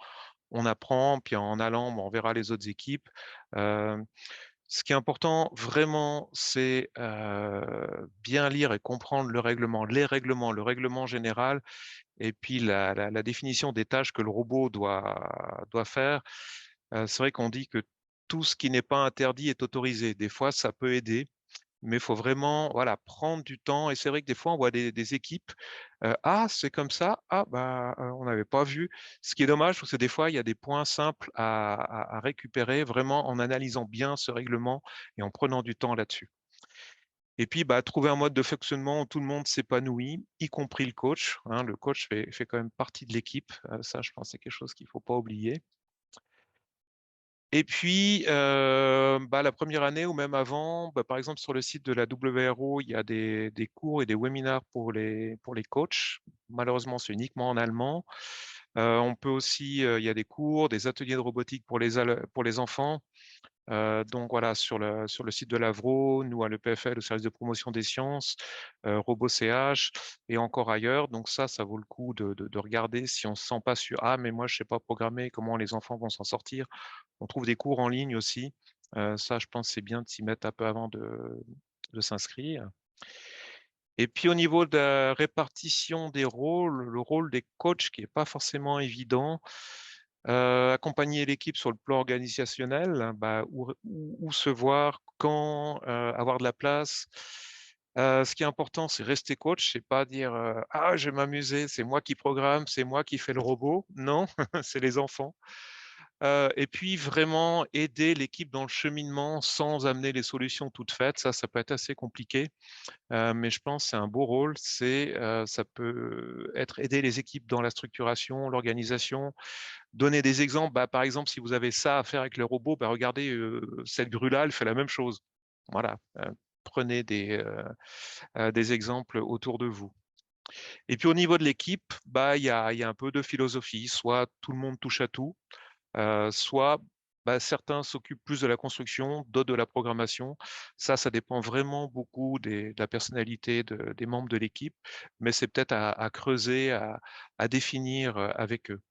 on apprend. Puis en allant, on verra les autres équipes. Ce qui est important vraiment, c'est bien lire et comprendre le règlement, les règlements, le règlement général, et puis la définition des tâches que le robot doit faire. C'est vrai qu'on dit que tout ce qui n'est pas interdit est autorisé. Des fois, ça peut aider, mais il faut vraiment prendre du temps. Et c'est vrai que des fois, on voit des équipes, ah, c'est comme ça, ah, bah, on n'avait pas vu. Ce qui est dommage, c'est que des fois, il y a des points simples à récupérer vraiment en analysant bien ce règlement et en prenant du temps là-dessus. Et puis, trouver un mode de fonctionnement où tout le monde s'épanouit, y compris le coach. Hein. Le coach fait quand même partie de l'équipe. Ça, je pense que c'est quelque chose qu'il ne faut pas oublier. Et puis, la première année ou même avant, par exemple, sur le site de la WRO, il y a des cours et des webinaires pour les coachs. Malheureusement, c'est uniquement en allemand. On peut aussi, il y a des cours, des ateliers de robotique pour les enfants. Donc voilà, sur le site de l'Avro, nous à l'EPFL, le service de promotion des sciences, RoboCH et encore ailleurs. Donc ça vaut le coup de regarder si on ne se sent pas sûr. Ah, mais moi, je ne sais pas programmer, comment les enfants vont s'en sortir. On trouve des cours en ligne aussi. Ça, je pense que c'est bien de s'y mettre un peu avant de s'inscrire. Et puis au niveau de la répartition des rôles, le rôle des coachs qui n'est pas forcément évident. Accompagner l'équipe sur le plan organisationnel, où se voir, quand, avoir de la place. Ce qui est important, c'est rester coach, c'est pas dire ah, je vais m'amuser, c'est moi qui programme, c'est moi qui fais le robot. Non, c'est les enfants. Et puis vraiment aider l'équipe dans le cheminement sans amener les solutions toutes faites. Ça peut être assez compliqué. Mais je pense que c'est un beau rôle. Ça peut être aider les équipes dans la structuration, l'organisation, donner des exemples. Par exemple, si vous avez ça à faire avec le robot, regardez, cette grue-là, elle fait la même chose. Voilà, prenez des exemples autour de vous. Et puis au niveau de l'équipe, il y a un peu de philosophie. Soit tout le monde touche à tout, soit certains s'occupent plus de la construction, d'autres de la programmation. Ça dépend vraiment beaucoup de la personnalité des membres de l'équipe, mais c'est peut-être à creuser, à définir avec eux.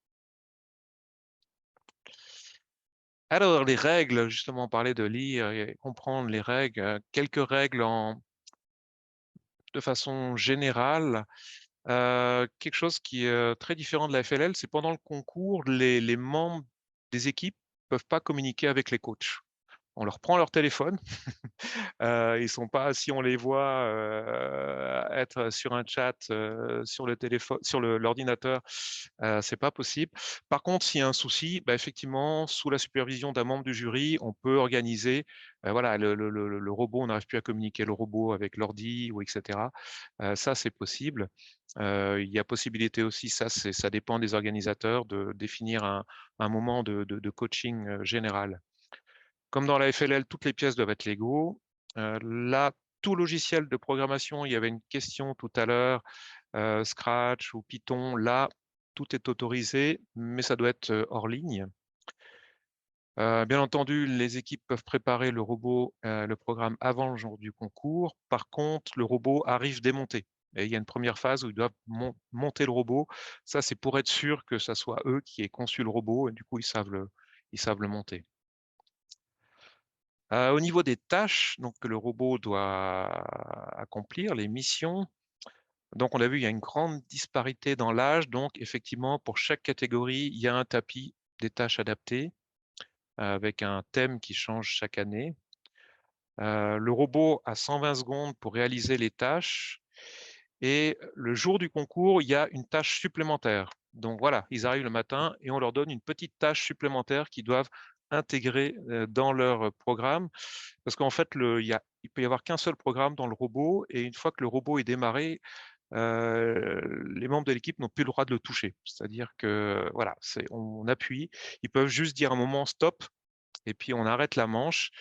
Alors, les règles, justement, on parlait de lire et comprendre les règles. Quelques règles de façon générale. Quelque chose qui est très différent de la FLL, c'est pendant le concours, les membres des équipes ne peuvent pas communiquer avec les coachs. On leur prend leur téléphone. Ils sont pas, si on les voit être sur un chat sur le téléphone, sur l'ordinateur, c'est pas possible. Par contre, s'il y a un souci, effectivement, sous la supervision d'un membre du jury, on peut organiser, le robot, on n'arrive plus à communiquer le robot avec l'ordi ou etc. Ça, c'est possible. Il y a possibilité aussi, ça dépend des organisateurs, de définir un moment de coaching général. Comme dans la FLL, toutes les pièces doivent être légaux. Là, tout logiciel de programmation, il y avait une question tout à l'heure, Scratch ou Python, là, tout est autorisé, mais ça doit être hors ligne. Bien entendu, les équipes peuvent préparer le robot, le programme avant le jour du concours. Par contre, le robot arrive démonté. Et il y a une première phase où ils doivent monter le robot. Ça, c'est pour être sûr que ça soit eux qui aient conçu le robot et du coup, ils savent le monter. Au niveau des tâches que le robot doit accomplir, les missions, donc on a vu, il y a une grande disparité dans l'âge. Donc effectivement, pour chaque catégorie, il y a un tapis des tâches adaptées avec un thème qui change chaque année. Le robot a 120 secondes pour réaliser les tâches. Et le jour du concours, il y a une tâche supplémentaire. Donc voilà, ils arrivent le matin et on leur donne une petite tâche supplémentaire qu'ils doivent intégrés dans leur programme. Parce qu'en fait, il peut y avoir qu'un seul programme dans le robot, et une fois que le robot est démarré, les membres de l'équipe n'ont plus le droit de le toucher. C'est-à-dire que voilà, on appuie, ils peuvent juste dire un moment stop, et puis on arrête la manche,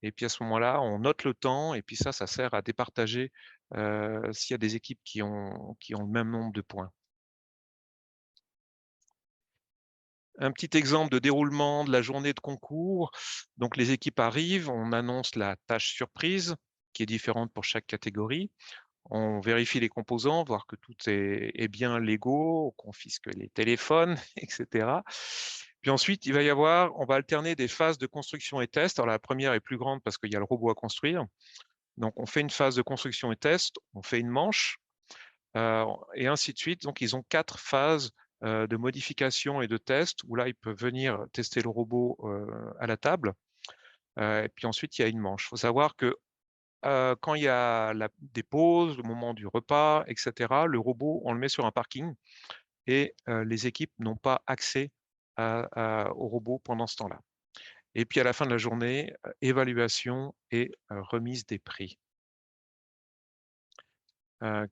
et puis à ce moment-là, on note le temps, et puis ça sert à départager s'il y a des équipes qui ont le même nombre de points. Un petit exemple de déroulement de la journée de concours. Donc les équipes arrivent, on annonce la tâche surprise, qui est différente pour chaque catégorie. On vérifie les composants, voir que tout est bien légaux, on confisque les téléphones, etc. Puis ensuite, on va alterner des phases de construction et test. Alors la première est plus grande parce qu'il y a le robot à construire. Donc on fait une phase de construction et test, on fait une manche, et ainsi de suite. Donc ils ont 4 phases de modification et de test, où là, ils peuvent venir tester le robot à la table. Et puis ensuite, il y a une manche. Il faut savoir que quand il y a des pauses, le moment du repas, etc., le robot, on le met sur un parking, et les équipes n'ont pas accès au robot pendant ce temps-là. Et puis à la fin de la journée, évaluation et remise des prix.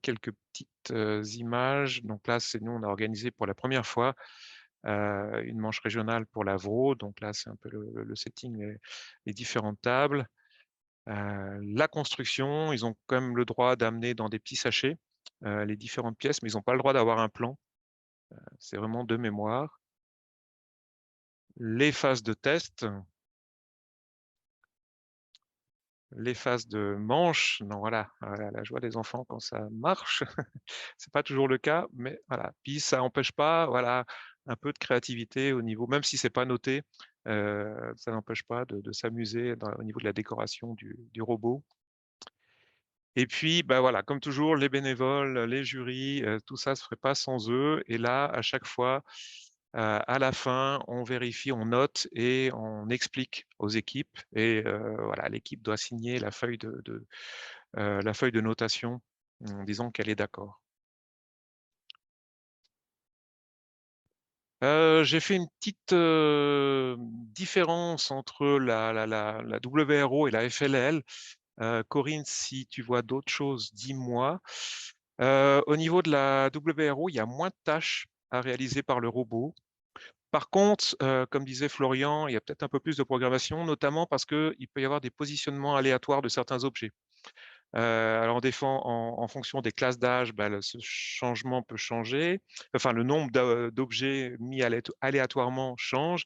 Quelques petites images. Donc là, nous, on a organisé pour la première fois une manche régionale pour l'Avro. Donc là, c'est un peu le setting, les différentes tables. La construction, ils ont quand même le droit d'amener dans des petits sachets les différentes pièces, mais ils n'ont pas le droit d'avoir un plan. C'est vraiment de mémoire. Les phases de test. Les phases de manche, non, voilà, la joie des enfants quand ça marche. C'est pas toujours le cas, mais voilà. Puis ça n'empêche pas, voilà, un peu de créativité au niveau, même si c'est pas noté, ça n'empêche pas de s'amuser au niveau de la décoration du robot. Et puis, bah voilà, comme toujours, les bénévoles, les jurys, tout ça se ferait pas sans eux. Et là, à chaque fois, à la fin, on vérifie, on note et on explique aux équipes. Et voilà, l'équipe doit signer la feuille de notation en disant qu'elle est d'accord. J'ai fait une petite différence entre la WRO et la FLL. Corinne, si tu vois d'autres choses, dis-moi. Au niveau de la WRO, il y a moins de tâches à réaliser par le robot. Par contre, comme disait Florian, il y a peut-être un peu plus de programmation, notamment parce qu'il peut y avoir des positionnements aléatoires de certains objets. Alors en fonction des classes d'âge, ce changement peut changer. Enfin, le nombre d'objets mis aléatoirement change.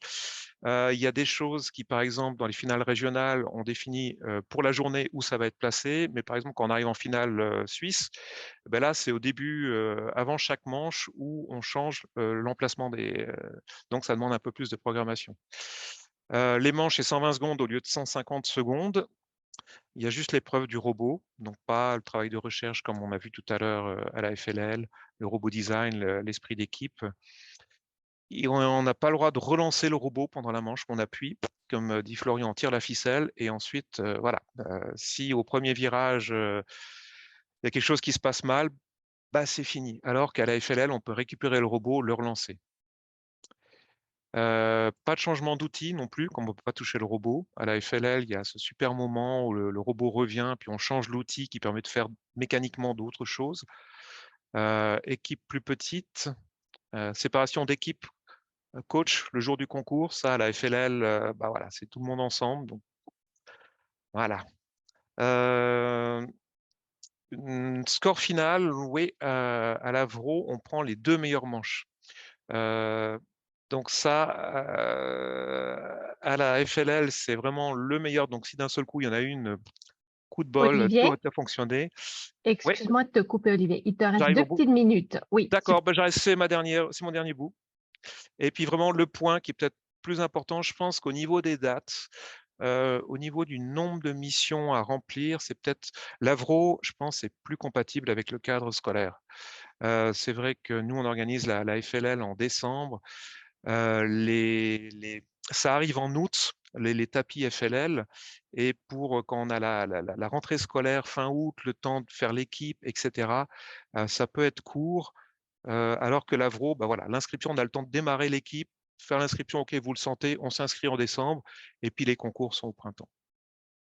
Il y a des choses qui, par exemple, dans les finales régionales, on définit pour la journée où ça va être placé. Mais par exemple, quand on arrive en finale suisse, là, c'est au début, avant chaque manche, où on change l'emplacement donc, ça demande un peu plus de programmation. Les manches, c'est 120 secondes au lieu de 150 secondes. Il y a juste l'épreuve du robot, donc pas le travail de recherche comme on a vu tout à l'heure à la FLL, le robot design, l'esprit d'équipe. Et on n'a pas le droit de relancer le robot pendant la manche, on appuie, comme dit Florian, on tire la ficelle, et ensuite, voilà, si au premier virage, il y a quelque chose qui se passe mal, c'est fini. Alors qu'à la FLL, on peut récupérer le robot, le relancer. Pas de changement d'outil non plus, comme on ne peut pas toucher le robot. À la FLL, il y a ce super moment où le robot revient, puis on change l'outil qui permet de faire mécaniquement d'autres choses. Équipe plus petite, séparation d'équipe, coach le jour du concours, ça à la FLL, voilà, c'est tout le monde ensemble. Donc, voilà. Score final, oui, à l'Avro, on prend les 2 meilleures manches. Donc ça, à la FLL, c'est vraiment le meilleur. Donc si d'un seul coup, il y en a une, coup de bol, Olivier, tout a fonctionné. excuse-moi de te couper, Olivier. Il te reste J'arrive 2 au bout. petites minutes. Oui. D'accord, c'est mon dernier bout. Et puis vraiment, le point qui est peut-être plus important, je pense qu'au niveau des dates, au niveau du nombre de missions à remplir, c'est peut-être l'Avro, je pense, c'est plus compatible avec le cadre scolaire. C'est vrai que nous, on organise la FLL en décembre. Ça arrive en août, les tapis FLL, et quand on a la rentrée scolaire fin août, le temps de faire l'équipe, etc., ça peut être court, alors que l'Avro, voilà, l'inscription, on a le temps de démarrer l'équipe, faire l'inscription, ok, vous le sentez, on s'inscrit en décembre, et puis les concours sont au printemps.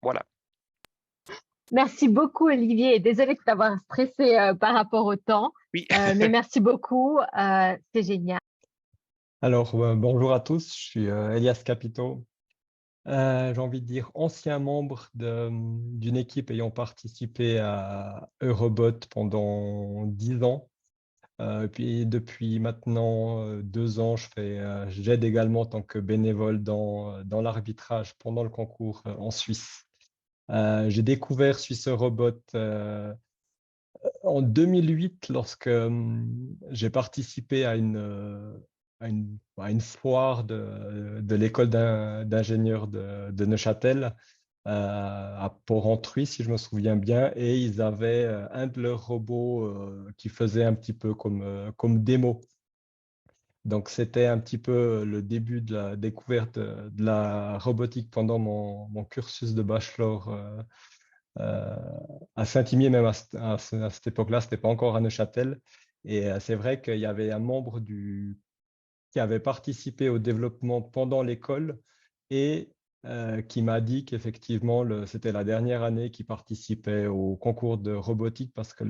Voilà. Merci beaucoup, Olivier. Et désolée de t'avoir stressé par rapport au temps, Oui. mais merci beaucoup. C'est génial. Alors, bonjour à tous, je suis Elias Capito. J'ai envie de dire ancien membre d'une équipe ayant participé à Eurobot pendant 10 ans. Puis depuis maintenant 2 ans, j'aide également en tant que bénévole dans l'arbitrage pendant le concours en Suisse. J'ai découvert Suisse Eurobot en 2008 lorsque j'ai participé à une foire de l'école d'ingénieurs de Neuchâtel à Port-Rentruy, si je me souviens bien, et ils avaient un de leurs robots qui faisait un petit peu comme démo. Donc, c'était un petit peu le début de la découverte de la robotique pendant mon cursus de bachelor à Saint-Imier, même à cette époque-là, ce n'était pas encore à Neuchâtel. Et c'est vrai qu'il y avait un membre qui avait participé au développement pendant l'école et qui m'a dit qu'effectivement, c'était la dernière année qu'il participait au concours de robotique parce que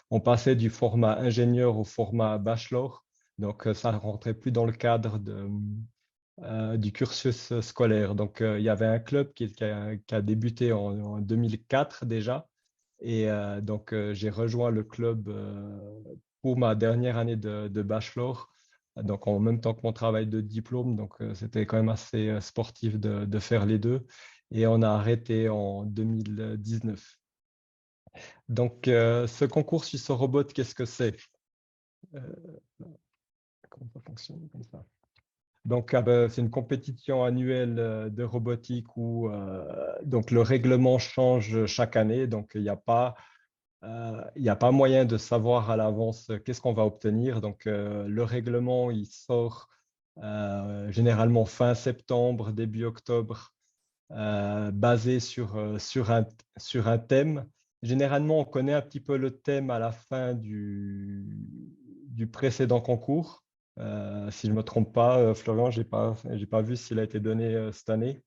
on passait du format ingénieur au format bachelor. Donc, ça ne rentrait plus dans le cadre du cursus scolaire. Donc, il y avait un club qui a débuté en 2004 déjà. Et donc, j'ai rejoint le club pour ma dernière année de bachelor, donc en même temps que mon travail de diplôme. Donc, c'était quand même assez sportif de faire les deux. Et on a arrêté en 2019. Donc, ce concours Suisse Robot, qu'est-ce que c'est? Comment ça fonctionne comme ça? Donc, c'est une compétition annuelle de robotique où donc le règlement change chaque année. Donc, il n'y a pas moyen de savoir à l'avance qu'est-ce qu'on va obtenir. Donc, le règlement, il sort généralement fin septembre, début octobre, basé sur un thème. Généralement, on connaît un petit peu le thème à la fin du précédent concours. Si je ne me trompe pas, Florian, je n'ai pas vu s'il a été donné cette année.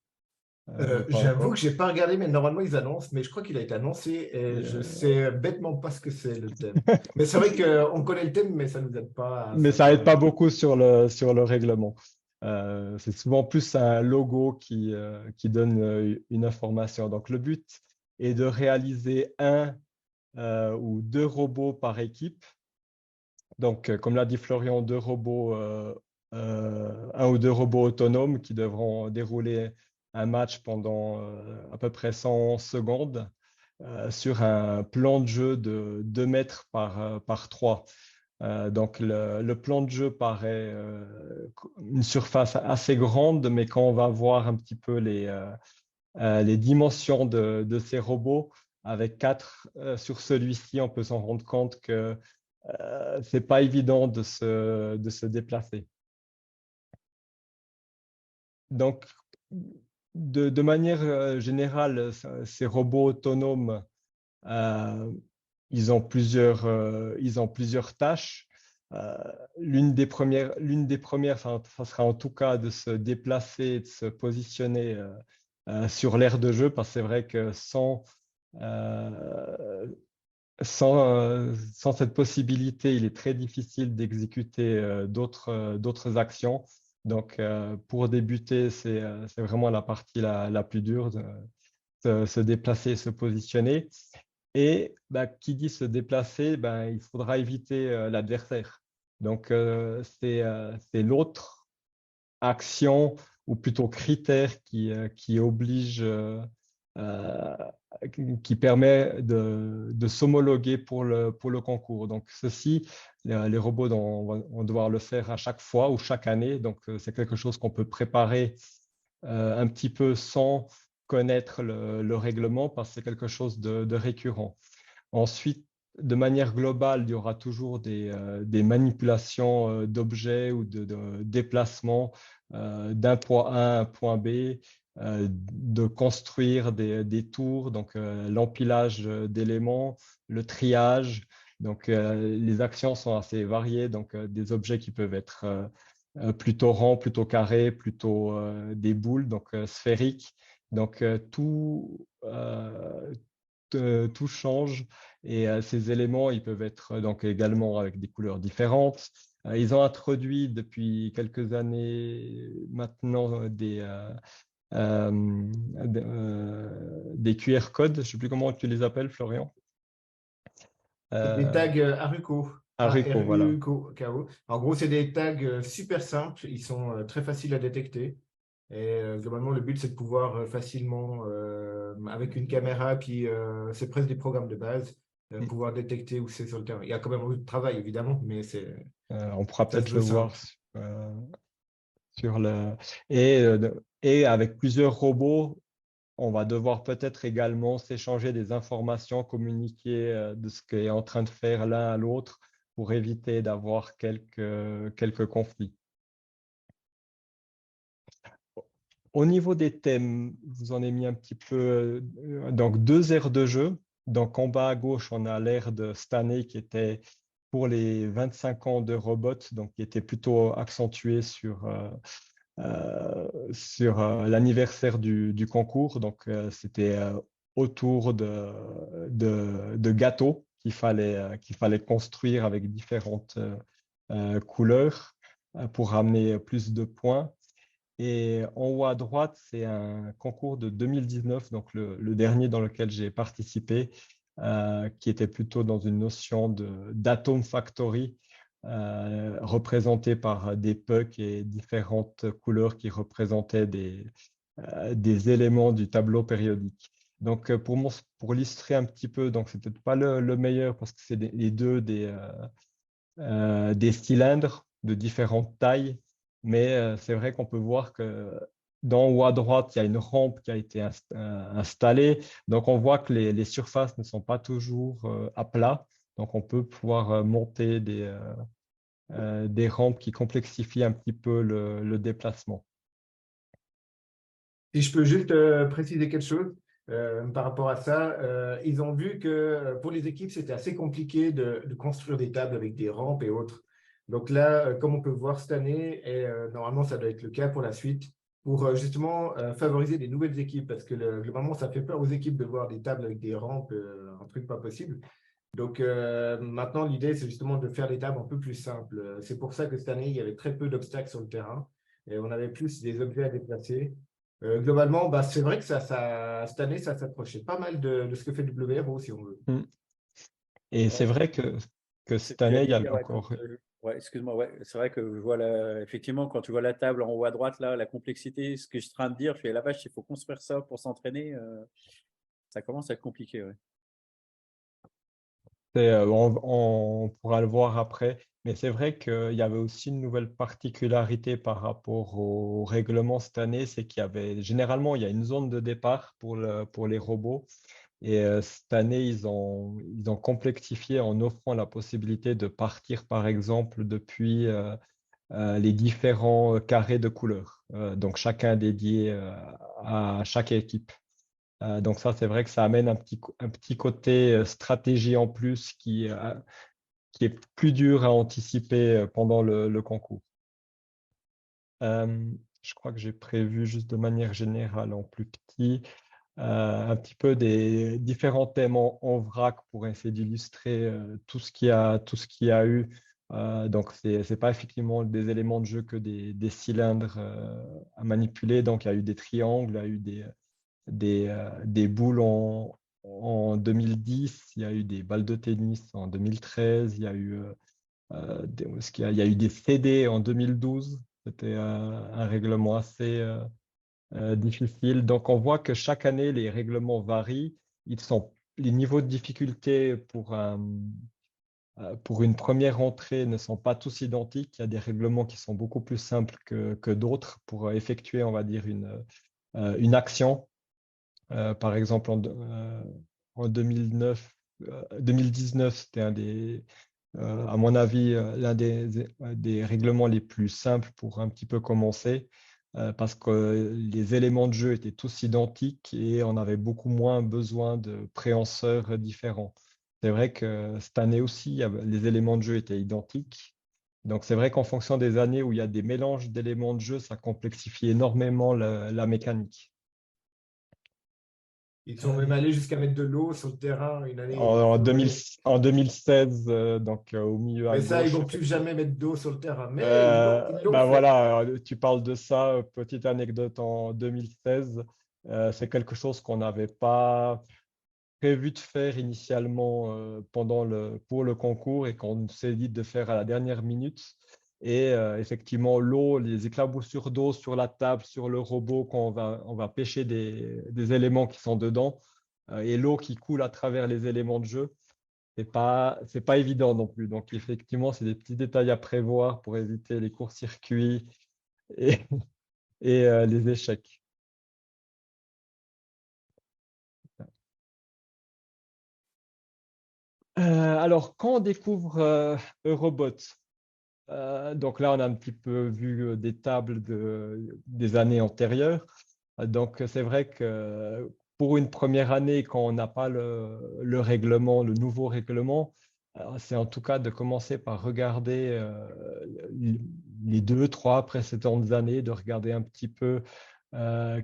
J'avoue que je n'ai pas regardé, mais normalement ils annoncent, mais je crois qu'il a été annoncé et je sais bêtement pas ce que c'est le thème. Mais c'est vrai qu'on connaît le thème, mais ça ne nous aide pas. Mais ça n'aide pas beaucoup sur le règlement. C'est souvent plus un logo qui donne une information. Donc, le but est de réaliser un ou 2 robots par équipe. Donc, comme l'a dit Florian, 2 robots, 1 ou 2 robots autonomes qui devront dérouler un match pendant à peu près 100 secondes sur un plan de jeu de 2 mètres par 3. Donc, le plan de jeu paraît une surface assez grande, mais quand on va voir un petit peu les dimensions de ces robots, avec 4 sur celui-ci, on peut s'en rendre compte que ce n'est pas évident de se déplacer. Donc, de manière générale, ces robots autonomes, ils ont plusieurs tâches. L'une des premières, ça sera en tout cas de se déplacer, de se positionner sur l'aire de jeu, parce que c'est vrai que sans cette possibilité, il est très difficile d'exécuter d'autres actions. Donc, pour débuter, c'est vraiment la partie la plus dure, de se déplacer et se positionner. Et qui dit se déplacer, il faudra éviter l'adversaire. Donc, c'est l'autre action, ou plutôt critère qui oblige, qui permet de s'homologuer pour le concours. Donc, ceci, les robots vont devoir le faire à chaque fois ou chaque année. Donc, c'est quelque chose qu'on peut préparer un petit peu sans connaître le règlement, parce que c'est quelque chose de récurrent. Ensuite, de manière globale, il y aura toujours des manipulations d'objets ou de déplacements d'un point A à un point B, de construire des tours, donc l'empilage d'éléments, le triage. Donc, les actions sont assez variées, donc des objets qui peuvent être plutôt rond, plutôt carré, plutôt des boules, donc sphériques. Donc tout change et ces éléments, ils peuvent être donc également avec des couleurs différentes. Ils ont introduit depuis quelques années maintenant des QR codes, je ne sais plus comment tu les appelles, Florian. Des tags Aruco. Aruco, voilà. A-R-U-C-O. En gros, c'est des tags super simples. Ils sont très faciles à détecter. Et globalement, le but, c'est de pouvoir facilement, avec une caméra, puis c'est presque des programmes de base, pouvoir détecter où c'est sur le terrain. Il y a quand même beaucoup de travail, évidemment, mais c'est. On pourra ça se peut-être veut le voir simple. sur le. Et avec plusieurs robots, on va devoir peut-être également s'échanger des informations, communiquer de ce qu'est en train de faire l'un à l'autre pour éviter d'avoir quelques conflits. Au niveau des thèmes, vous en avez mis un petit peu, donc 2 aires de jeu. Donc en bas à gauche, on a l'ère de cette année qui était pour les 25 ans de Robot, donc qui était plutôt accentué sur l'anniversaire du concours. Donc c'était autour de gâteaux qu'il fallait construire avec différentes couleurs pour ramener plus de points. Et en haut à droite, c'est un concours de 2019, donc le dernier dans lequel j'ai participé, qui était plutôt dans une notion d'Atom Factory, représenté par des pucks et différentes couleurs qui représentaient des éléments du tableau périodique. Donc, pour illustrer un petit peu, donc c'est peut-être pas le meilleur parce que c'est les deux des cylindres de différentes tailles. Mais c'est vrai qu'on peut voir que d'en haut à droite, il y a une rampe qui a été installée. Donc, on voit que les surfaces ne sont pas toujours à plat. Donc, on peut pouvoir monter des rampes qui complexifient un petit peu le déplacement. Si je peux juste préciser quelque chose par rapport à ça, ils ont vu que pour les équipes, c'était assez compliqué de construire des tables avec des rampes et autres. Donc là, comme on peut voir cette année, et normalement ça doit être le cas pour la suite, pour justement favoriser des nouvelles équipes, parce que globalement, ça fait peur aux équipes de voir des tables avec des rampes, un truc pas possible. Donc maintenant, l'idée, c'est justement de faire des tables un peu plus simples. C'est pour ça que cette année, il y avait très peu d'obstacles sur le terrain et on avait plus des objets à déplacer. Globalement, bah, c'est vrai que cette année, ça s'approchait pas mal de ce que fait WRO, si on veut. Et c'est vrai que cette année, il y avait encore… Ouais, excuse-moi, ouais, c'est vrai que je vois effectivement, quand tu vois la table en haut à droite, là, la complexité, ce que je suis en train de dire, je fais la vache, il faut construire ça pour s'entraîner. Ça commence à être compliqué. Ouais. On pourra le voir après, mais c'est vrai qu'il y avait aussi une nouvelle particularité par rapport au règlement cette année, c'est qu'il y avait généralement il y a une zone de départ pour les robots, et cette année ils ont complexifié en offrant la possibilité de partir par exemple depuis les différents carrés de couleurs, donc chacun dédié à chaque équipe. Donc ça, c'est vrai que ça amène un petit côté stratégie en plus qui est plus dur à anticiper pendant le concours. Je crois que j'ai prévu juste de manière générale en plus petit un petit peu des différents thèmes en vrac pour essayer d'illustrer tout ce qu'il y a eu. Donc, c'est pas effectivement des éléments de jeu que des cylindres à manipuler. Donc, il y a eu des triangles, il y a eu des boules en 2010, il y a eu des balles de tennis en 2013, il y a eu, il y a eu des CD en 2012. C'était un règlement assez difficile. Donc, on voit que chaque année, les règlements varient. Les niveaux de difficulté pour une première entrée ne sont pas tous identiques. Il y a des règlements qui sont beaucoup plus simples que d'autres pour effectuer, on va dire, une action. Par exemple, en 2019, c'était à mon avis, l'un des règlements les plus simples pour un petit peu commencer, parce que les éléments de jeu étaient tous identiques et on avait beaucoup moins besoin de préhenseurs différents. C'est vrai que cette année aussi, les éléments de jeu étaient identiques. Donc, c'est vrai qu'en fonction des années où il y a des mélanges d'éléments de jeu, ça complexifie énormément la mécanique. Ils sont même allés jusqu'à mettre de l'eau sur le terrain une année. En 2016, donc au milieu à Mais ça, ils gauche. vont plus jamais mettre d'eau sur le terrain. Mais ils l'ont Bah fait. voilà, tu parles de ça, petite anecdote en 2016, c'est quelque chose qu'on n'avait pas prévu de faire initialement pour le concours et qu'on s'est dit de faire à la dernière minute. Et effectivement, l'eau, les éclaboussures d'eau sur la table, sur le robot, quand on va pêcher des éléments qui sont dedans, et l'eau qui coule à travers les éléments de jeu, c'est pas évident non plus. Donc, effectivement, c'est des petits détails à prévoir pour éviter les courts-circuits et, et les échecs. Alors, quand on découvre Eurobot, donc là, on a un petit peu vu des tables des années antérieures. Donc, c'est vrai que pour une première année, quand on n'a pas le règlement, le nouveau règlement, c'est en tout cas de commencer par regarder les 2, 3 précédentes années, de regarder un petit peu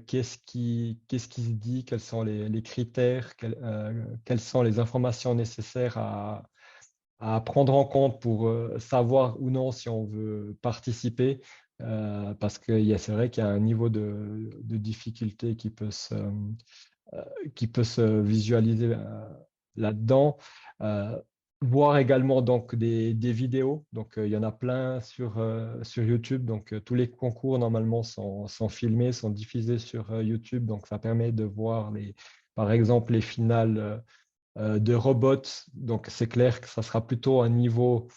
qu'est-ce qui se dit, quels sont les critères, quelles sont les informations nécessaires à prendre en compte pour savoir ou non si on veut participer, parce que c'est vrai qu'il y a un niveau de difficulté qui peut se visualiser là-dedans. Voir également donc des vidéos. Donc, il y en a plein sur YouTube. Donc, tous les concours, normalement, sont filmés, sont diffusés sur YouTube. Donc, ça permet de voir, par exemple, les finales de robots. Donc, c'est clair que ça sera plutôt un niveau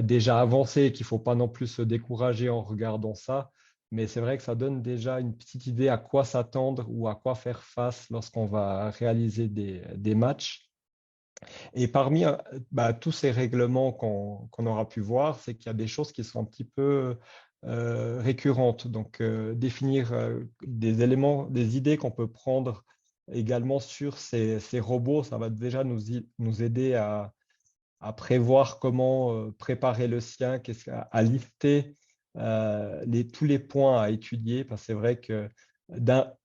déjà avancé, qu'il ne faut pas non plus se décourager en regardant ça. Mais c'est vrai que ça donne déjà une petite idée à quoi s'attendre ou à quoi faire face lorsqu'on va réaliser des matchs. Et parmi tous ces règlements qu'on aura pu voir, c'est qu'il y a des choses qui sont un petit peu récurrentes. Donc, définir des éléments, des idées qu'on peut prendre également sur ces robots, ça va déjà nous aider à prévoir comment préparer le sien, à lister tous les points à étudier, parce que c'est vrai que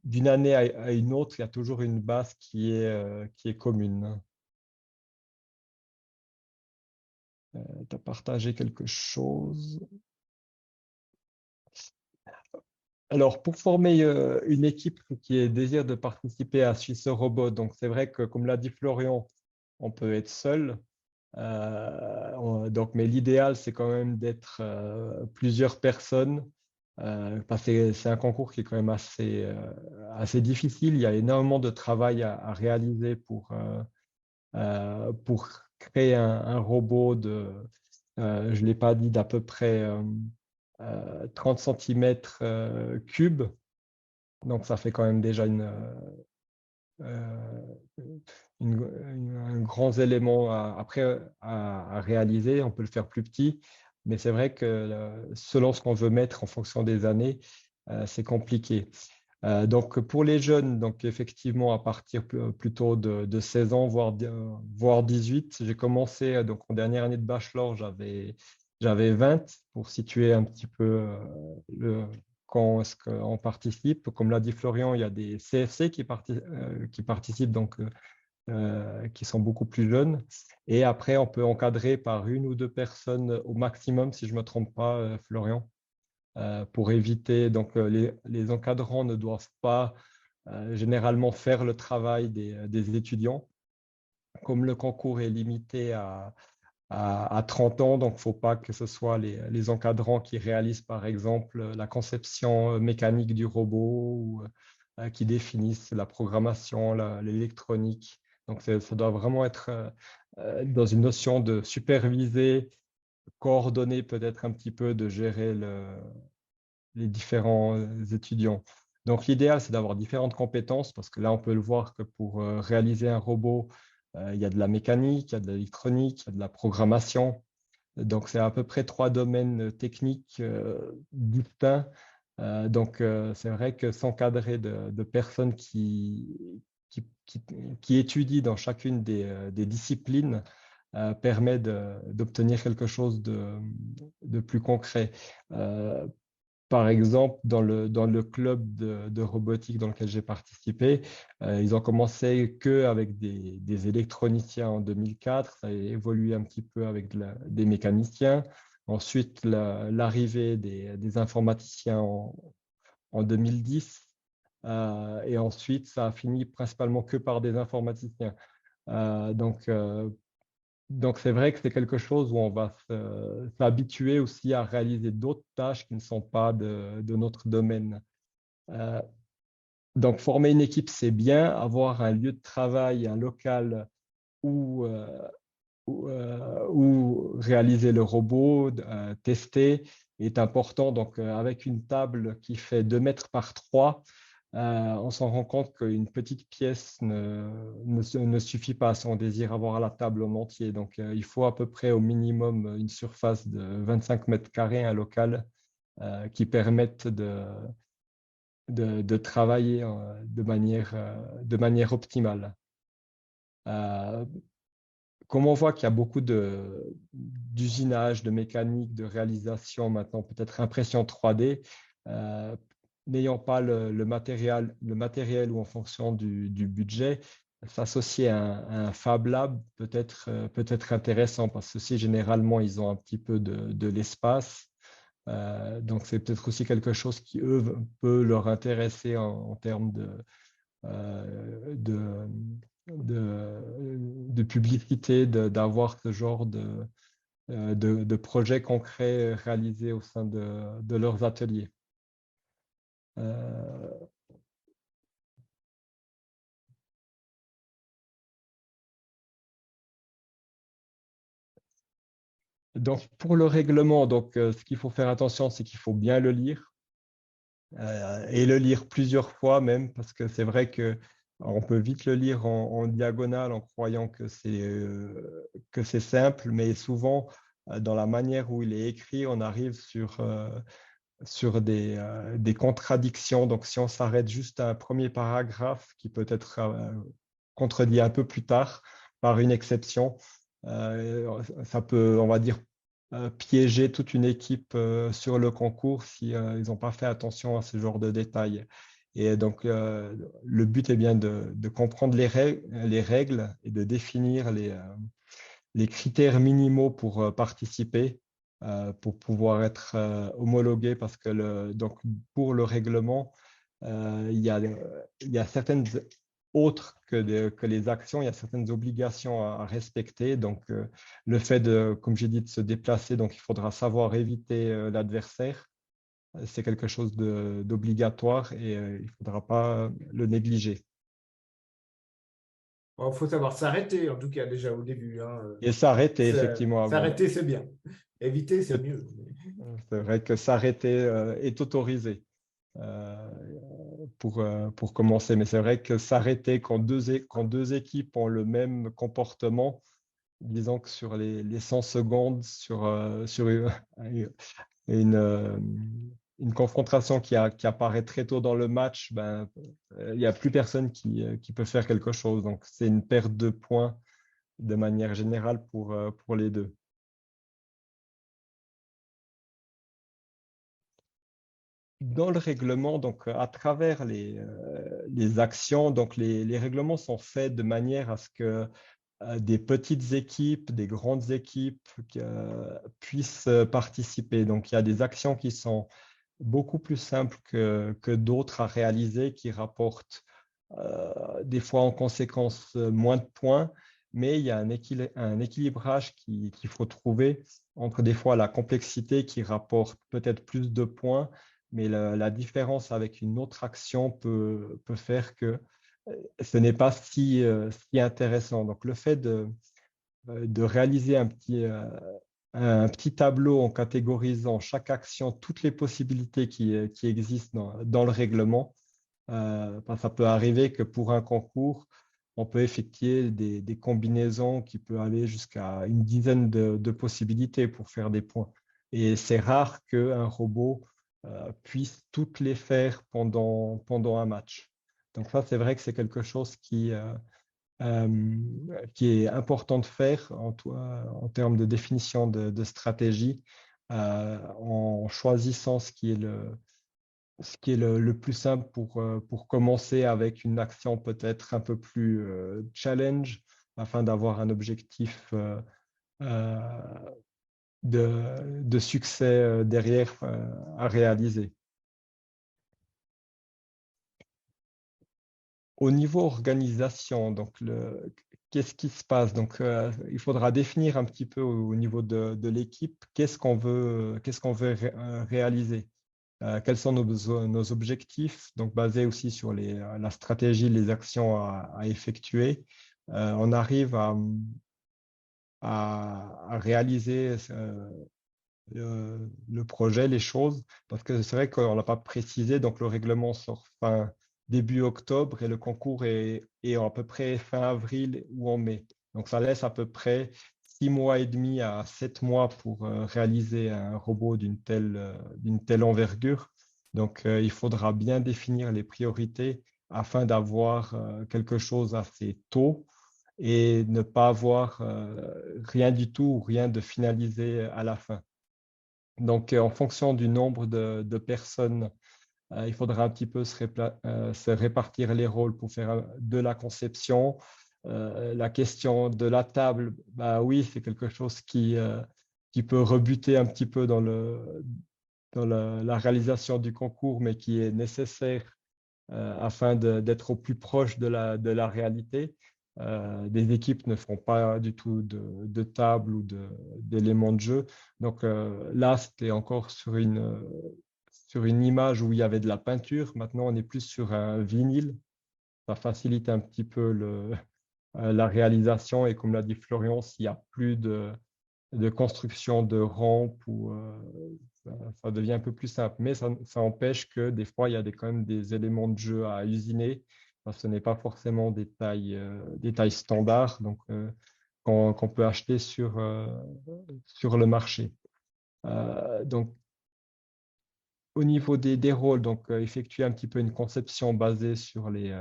d'une année à une autre, il y a toujours une base qui est commune. Tu as partagé quelque chose. Alors, pour former une équipe qui désire de participer à Suisse Robot, donc c'est vrai que, comme l'a dit Florian, on peut être seul. Mais l'idéal, c'est quand même d'être plusieurs personnes, parce que c'est un concours qui est quand même assez difficile. Il y a énormément de travail à réaliser pour créer un robot je ne l'ai pas dit, d'à peu près 30 cm3. Donc, ça fait quand même déjà un grand élément après à réaliser. On peut le faire plus petit, mais c'est vrai que selon ce qu'on veut mettre en fonction des années, c'est compliqué. Donc, pour les jeunes, donc effectivement, à partir plutôt de 16 ans, voire 18, j'ai commencé, donc en dernière année de bachelor, j'avais 20 pour situer un petit peu quand est-ce qu'on participe. Comme l'a dit Florian, il y a des CFC qui participent, donc qui sont beaucoup plus jeunes. Et après, on peut encadrer par 1 ou 2 personnes au maximum, si je ne me trompe pas, Florian. Pour éviter, donc les encadrants ne doivent pas généralement faire le travail des étudiants. Comme le concours est limité à 30 ans, donc il ne faut pas que ce soit les encadrants qui réalisent par exemple la conception mécanique du robot ou qui définissent la programmation, l'électronique. Donc ça doit vraiment être dans une notion de superviser, coordonner peut-être un petit peu, de gérer les différents étudiants. Donc, l'idéal, c'est d'avoir différentes compétences parce que là, on peut le voir que pour réaliser un robot, il y a de la mécanique, il y a de l'électronique, il y a de la programmation. Donc, c'est à peu près 3 domaines techniques distincts. Donc, c'est vrai que s'encadrer de personnes qui étudient dans chacune des disciplines, permet d'obtenir quelque chose de plus concret. Par exemple, dans le club de robotique dans lequel j'ai participé, ils ont commencé qu'avec des électroniciens en 2004, ça a évolué un petit peu avec des mécaniciens. Ensuite, l'arrivée des informaticiens en 2010. Et ensuite, ça a fini principalement que par des informaticiens. Donc, c'est vrai que c'est quelque chose où on va s'habituer aussi à réaliser d'autres tâches qui ne sont pas de notre domaine. Donc, former une équipe, c'est bien. Avoir un lieu de travail, un local où réaliser le robot, tester est important. Donc, avec une table qui fait 2 mètres par 3, on s'en rend compte qu'une petite pièce ne suffit pas si on désire avoir la table en entier. Donc, il faut à peu près au minimum une surface de 25 mètres carrés, un local qui permette de travailler de manière optimale. Comme on voit qu'il y a beaucoup d'usinage, de mécanique, de réalisation maintenant, peut-être impression 3D, n'ayant pas le matériel ou en fonction du budget, s'associer à un Fab Lab peut être intéressant parce que si généralement ils ont un petit peu de l'espace, donc c'est peut-être aussi quelque chose qui eux peut leur intéresser en termes de publicité, d'avoir ce genre de projets concrets réalisés au sein de leurs ateliers. Donc, pour le règlement, ce qu'il faut faire attention, c'est qu'il faut bien le lire et le lire plusieurs fois même, parce que c'est vrai qu'on peut vite le lire en diagonale en croyant que c'est simple, mais souvent, dans la manière où il est écrit, on arrive sur des contradictions. Donc, si on s'arrête juste à un premier paragraphe qui peut être contredit un peu plus tard par une exception, ça peut, on va dire, piéger toute une équipe sur le concours si ils n'ont pas fait attention à ce genre de détails. Et donc, le but est bien de comprendre les règles et de définir les critères minimaux pour participer, pour pouvoir être homologué, parce que donc, pour le règlement, il y a certaines autres que les actions, il y a certaines obligations à respecter. Donc, le fait comme j'ai dit, de se déplacer, donc il faudra savoir éviter l'adversaire. C'est quelque chose d'obligatoire et il ne faudra pas le négliger. Il faut savoir s'arrêter, en tout cas, déjà au début. Et s'arrêter, effectivement. S'arrêter, c'est bien. Éviter, c'est mieux. C'est vrai que s'arrêter est autorisé pour commencer. Mais c'est vrai que s'arrêter quand deux équipes ont le même comportement, disons que sur les 100 secondes, sur une confrontation qui apparaît très tôt dans le match, il n'y a plus personne qui peut faire quelque chose. Donc, c'est une perte de points de manière générale pour les deux. Dans le règlement, donc à travers les actions, donc les règlements sont faits de manière à ce que des petites équipes, des grandes équipes puissent participer. Donc, il y a des actions qui sont beaucoup plus simples que d'autres à réaliser, qui rapportent des fois en conséquence moins de points, mais il y a un équilibrage qu'il faut trouver entre des fois la complexité qui rapporte peut-être plus de points, mais la différence avec une autre action peut faire que ce n'est pas si intéressant. Donc, le fait de réaliser un petit tableau en catégorisant chaque action, toutes les possibilités qui existent dans le règlement, ça peut arriver que pour un concours, on peut effectuer des combinaisons qui peuvent aller jusqu'à une dizaine de possibilités pour faire des points. Et c'est rare qu'un robot puisse toutes les faire pendant un match. Donc ça, c'est vrai que c'est quelque chose qui qui est important de faire en termes de définition de stratégie, en choisissant ce qui est le plus simple pour commencer avec une action peut-être un peu plus challenge, afin d'avoir un objectif de succès derrière à réaliser. Au niveau organisation, donc qu'est-ce qui se passe? Donc, il faudra définir un petit peu au niveau de l'équipe qu'est-ce qu'on veut réaliser. Quels sont nos objectifs, donc basés aussi sur la stratégie, les actions à effectuer. On arrive à réaliser le projet, les choses, parce que c'est vrai qu'on n'a pas précisé, donc le règlement sort début octobre et le concours est à peu près fin avril ou en mai. Donc ça laisse à peu près 6 mois et demi à 7 mois pour réaliser un robot d'une telle envergure. Donc il faudra bien définir les priorités afin d'avoir quelque chose assez tôt et ne pas avoir rien du tout ou rien de finalisé à la fin. Donc, en fonction du nombre de personnes, il faudra un petit peu se répartir les rôles pour faire de la conception. La question de la table, bah oui, c'est quelque chose qui peut rebuter un petit peu dans la réalisation du concours, mais qui est nécessaire afin d'être au plus proche de la réalité. Des équipes ne font pas du tout de table ou d'éléments de jeu. Donc là, c'était encore sur une image où il y avait de la peinture. Maintenant, on est plus sur un vinyle. Ça facilite un petit peu la réalisation. Et comme l'a dit Florian, s'il n'y a plus de construction de rampes, ça devient un peu plus simple. Mais ça empêche que des fois, il y a quand même des éléments de jeu à usiner. Ce n'est pas forcément des tailles standards qu'on peut acheter sur le marché. Donc, au niveau des rôles, donc effectuer un petit peu une conception basée sur les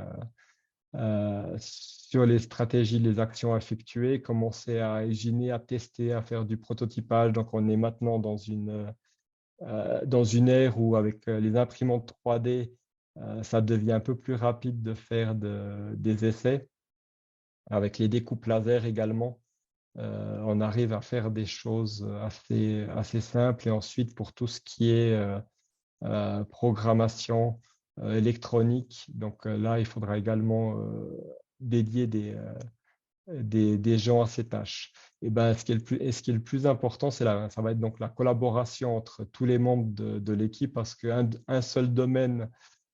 stratégies, les actions effectuées, commencer à usiner, à tester, à faire du prototypage. Donc, on est maintenant dans une ère où, avec les imprimantes 3D, ça devient un peu plus rapide de faire des essais. Avec les découpes laser également, on arrive à faire des choses assez simples. Et ensuite, pour tout ce qui est programmation électronique, donc là, il faudra également dédier des gens à ces tâches. Et ben, ce qui est le plus important, ça va être donc la collaboration entre tous les membres de l'équipe, parce qu'un seul domaine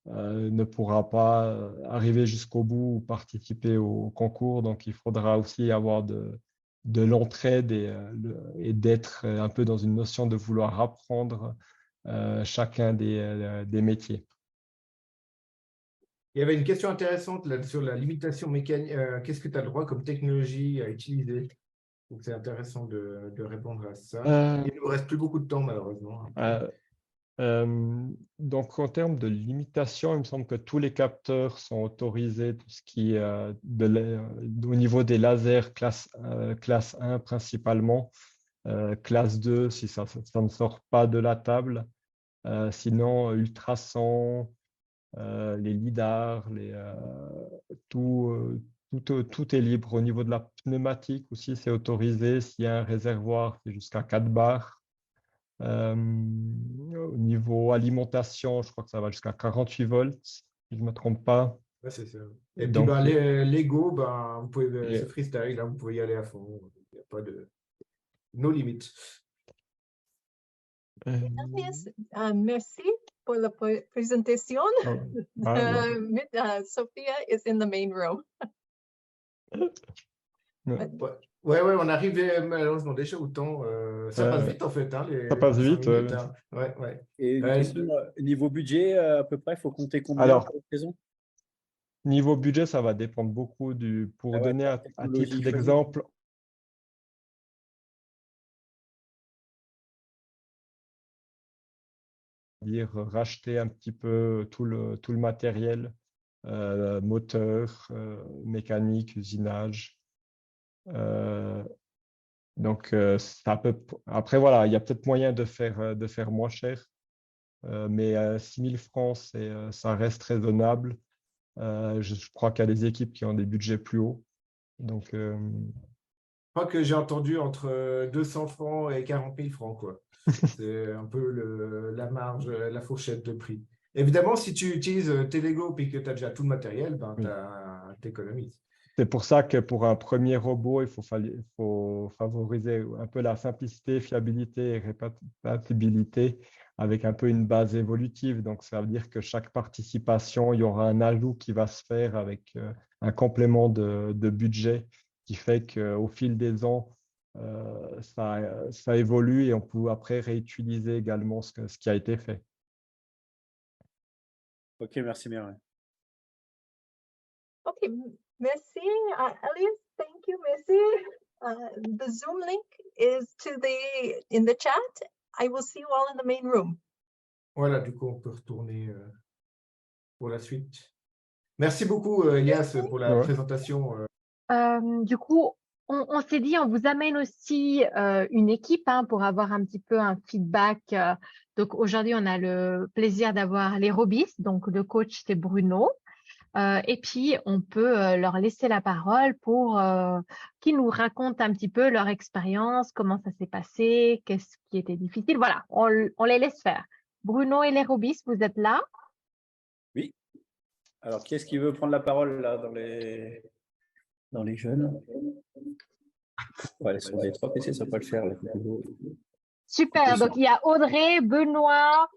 ne pourra pas arriver jusqu'au bout ou participer au concours. Donc, il faudra aussi avoir de l'entraide et d'être un peu dans une notion de vouloir apprendre chacun des métiers. Il y avait une question intéressante là, sur la limitation mécanique. Qu'est-ce que tu as le droit comme technologie à utiliser? Donc, c'est intéressant de répondre à ça. Il ne nous reste plus beaucoup de temps, malheureusement. Donc, en termes de limitation, il me semble que tous les capteurs sont autorisés, tout ce qui est au niveau des lasers classe 1 principalement, classe 2 si ça ne sort pas de la table. Sinon, ultrasons, les lidars, tout est libre. Au niveau de la pneumatique aussi, c'est autorisé. S'il y a un réservoir, c'est jusqu'à 4 bars. Au niveau alimentation, je crois que ça va jusqu'à 48 volts, si je ne me trompe pas. Ouais, c'est ça. Et Donc, puis, Lego, vous pouvez, c'est freestyle, vous pouvez y aller à fond. Il n'y a pas de no limites. Yes, merci pour la présentation. Sophia is in the main row. Ouais, on arrive malheureusement déjà au temps. Ça passe vite en fait. Ça passe vite. Minutes, hein. Ouais. Et une question, niveau budget, à peu près, il faut compter combien Alors, pour la saison? Niveau budget, ça va dépendre beaucoup pour donner à titre d'exemple. Racheter un petit peu tout le matériel moteur, mécanique, usinage. Donc, ça peut... Après, voilà, il y a peut-être moyen de faire moins cher, mais 6 000 francs, ça reste raisonnable. Je crois qu'il y a des équipes qui ont des budgets plus hauts. Donc, Je crois que j'ai entendu entre 200 francs et 40 000 francs, quoi. C'est un peu la marge, la fourchette de prix. Évidemment, si tu utilises tes Lego et que tu as déjà tout le matériel, ben, tu économises. c'est pour ça que pour un premier robot, il faut favoriser un peu la simplicité, fiabilité et répétibilité avec un peu une base évolutive. Donc, ça veut dire que chaque participation, il y aura un ajout qui va se faire avec un complément de budget qui fait qu'au fil des ans, ça évolue et on peut après réutiliser également ce qui a été fait. Ok, merci bien. Ouais. Okay, merci, Elias. Thank you, merci. The Zoom link is in the chat. I will see you all in the main room. Voilà, du coup, on peut retourner pour la suite. Merci beaucoup, Elias, pour la présentation. Du coup, on s'est dit, on vous amène aussi une équipe pour avoir un petit peu un feedback. Donc aujourd'hui, on a le plaisir d'avoir les Robis. Donc le coach, c'est Bruno. Et puis, on peut leur laisser la parole pour qu'ils nous racontent un petit peu leur expérience, comment ça s'est passé, qu'est-ce qui était difficile. Voilà, on les laisse faire. Bruno et les Robis, vous êtes là? Oui. Alors, qui est-ce qui veut prendre la parole là dans les jeunes? Ouais, sur les 3 PC, ça ne va pas le faire. Là. Super, donc il y a Audrey, Benoît,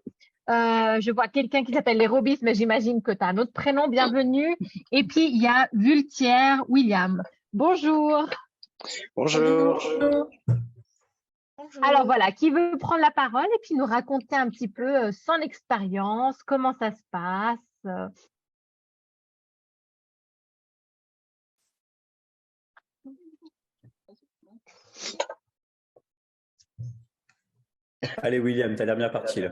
je vois quelqu'un qui s'appelle les Robis, mais j'imagine que tu as un autre prénom, bienvenue. Et puis il y a Vultière, William. Bonjour. Bonjour. Alors voilà, qui veut prendre la parole et puis nous raconter un petit peu son expérience, comment ça se passe? Allez, William, tu as l'air bien parti là.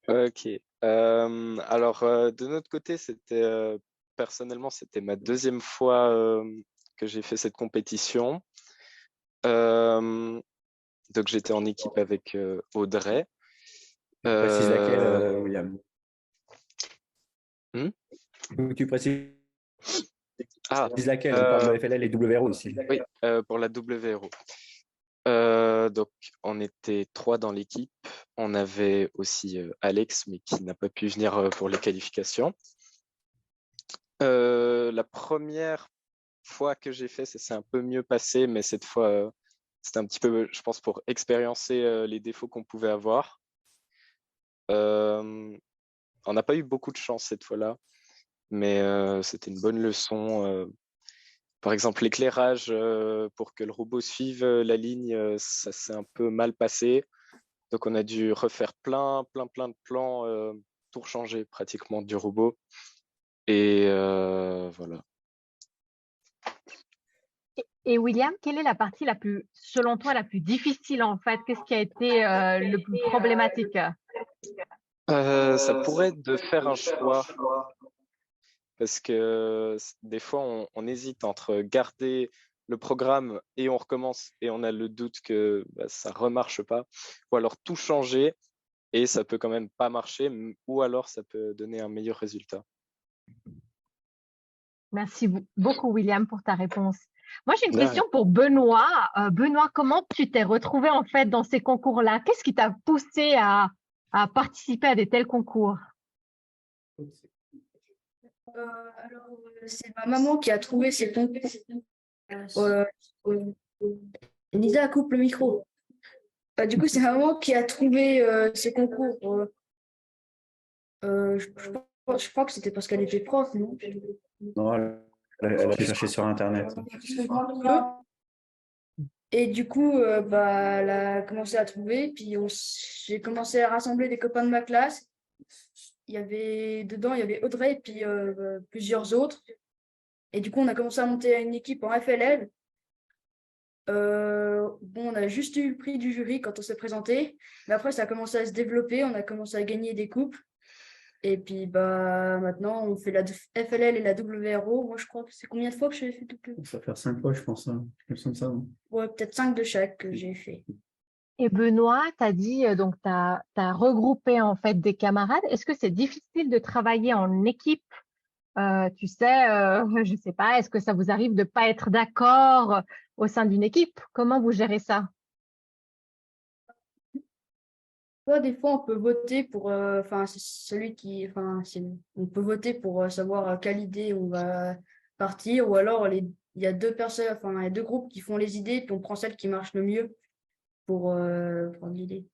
Ok. Alors, de notre côté, personnellement, c'était ma 2e fois que j'ai fait cette compétition. Donc, j'étais en équipe avec Audrey. Précise laquelle, William? Tu précises laquelle? On parle de FLL et WRO aussi. Oui, pour la WRO. Donc, on était 3 dans l'équipe. On avait aussi Alex, mais qui n'a pas pu venir pour les qualifications. La première fois que j'ai fait, ça s'est un peu mieux passé, mais cette fois, c'était un petit peu, je pense, pour expériencer les défauts qu'on pouvait avoir. On n'a pas eu beaucoup de chance cette fois-là, mais c'était une bonne leçon. Par exemple, l'éclairage pour que le robot suive la ligne, ça s'est un peu mal passé. Donc, on a dû refaire plein de plans, tout changer pratiquement du robot. Et voilà. Et William, quelle est la partie selon toi, la plus difficile en fait? Qu'est-ce qui a été le plus problématique? Ça pourrait être de faire un choix. Parce que des fois, on hésite entre garder le programme et on recommence et on a le doute que ça ne remarche pas, ou alors tout changer et ça peut quand même pas marcher, ou alors ça peut donner un meilleur résultat. Merci beaucoup, William, pour ta réponse. Moi, j'ai une question pour Benoît. Benoît, comment tu t'es retrouvé en fait dans ces concours-là? Qu'est-ce qui t'a poussé à participer à de tels concours? Alors, c'est ma maman qui a trouvé ces concours. Nisa coupe le micro. Du coup, c'est ma maman qui a trouvé ces concours. Je crois que c'était parce qu'elle était prof, non? Non, elle a cherché sur Internet. Et du coup, elle a commencé à trouver. Puis j'ai commencé à rassembler des copains de ma classe. Dedans, il y avait Audrey et puis plusieurs autres. Et du coup, on a commencé à monter une équipe en FLL. On a juste eu le prix du jury quand on s'est présenté. Mais après, ça a commencé à se développer. On a commencé à gagner des coupes. Et puis maintenant, on fait la FLL et la WRO. Moi, je crois que c'est combien de fois que j'ai fait WRO? Ça va faire 5 fois, je pense. Hein. Quelque chose comme ça. Hein. Ouais, peut-être 5 de chaque que j'ai fait. Et Benoît, tu as dit, donc tu as regroupé en fait des camarades. Est-ce que c'est difficile de travailler en équipe? Tu sais, je sais pas, est-ce que ça vous arrive de pas être d'accord au sein d'une équipe? Comment vous gérez ça? Des fois, on peut voter pour, c'est celui qui, on peut voter pour savoir à quelle idée on va partir, ou alors il y a deux personnes, il y a deux groupes qui font les idées, puis on prend celle qui marche le mieux pour prendre l'idée.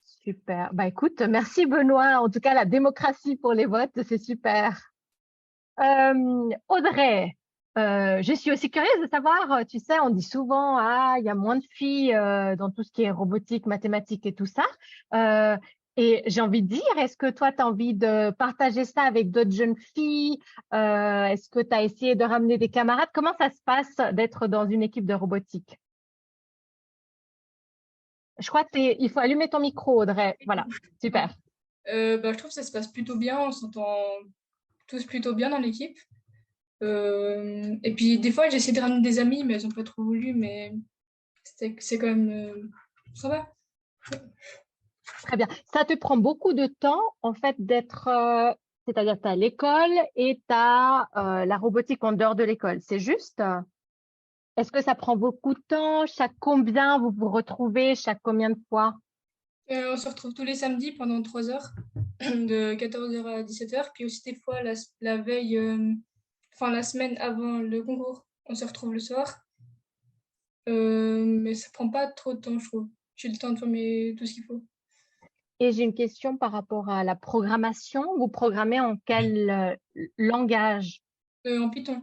Super. Bah écoute, merci Benoît. En tout cas, la démocratie pour les votes, c'est super. Audrey, je suis aussi curieuse de savoir, tu sais, on dit souvent, ah, il y a moins de filles dans tout ce qui est robotique, mathématiques et tout ça. Et j'ai envie de dire, est-ce que toi, tu as envie de partager ça avec d'autres jeunes filles? Est-ce que tu as essayé de ramener des camarades? Comment ça se passe d'être dans une équipe de robotique? Je crois qu'il faut allumer ton micro, Audrey. Voilà, super. Je trouve que ça se passe plutôt bien, on s'entend tous plutôt bien dans l'équipe. Et puis des fois, j'essaie de ramener des amis, mais elles n'ont pas trop voulu, mais c'est quand même sympa. Très bien. Ça te prend beaucoup de temps, en fait, d'être, c'est-à-dire tu as l'école et tu as la robotique en dehors de l'école. C'est juste? Est-ce que ça prend beaucoup de temps? Chaque combien vous vous retrouvez? Chaque combien de fois? On se retrouve tous les samedis pendant 3 heures, de 14h à 17h. Puis aussi des fois, la veille, la semaine avant le concours, on se retrouve le soir. Mais ça prend pas trop de temps, je trouve. J'ai le temps de faire tout ce qu'il faut. Et j'ai une question par rapport à la programmation. Vous programmez en quel langage? En Python.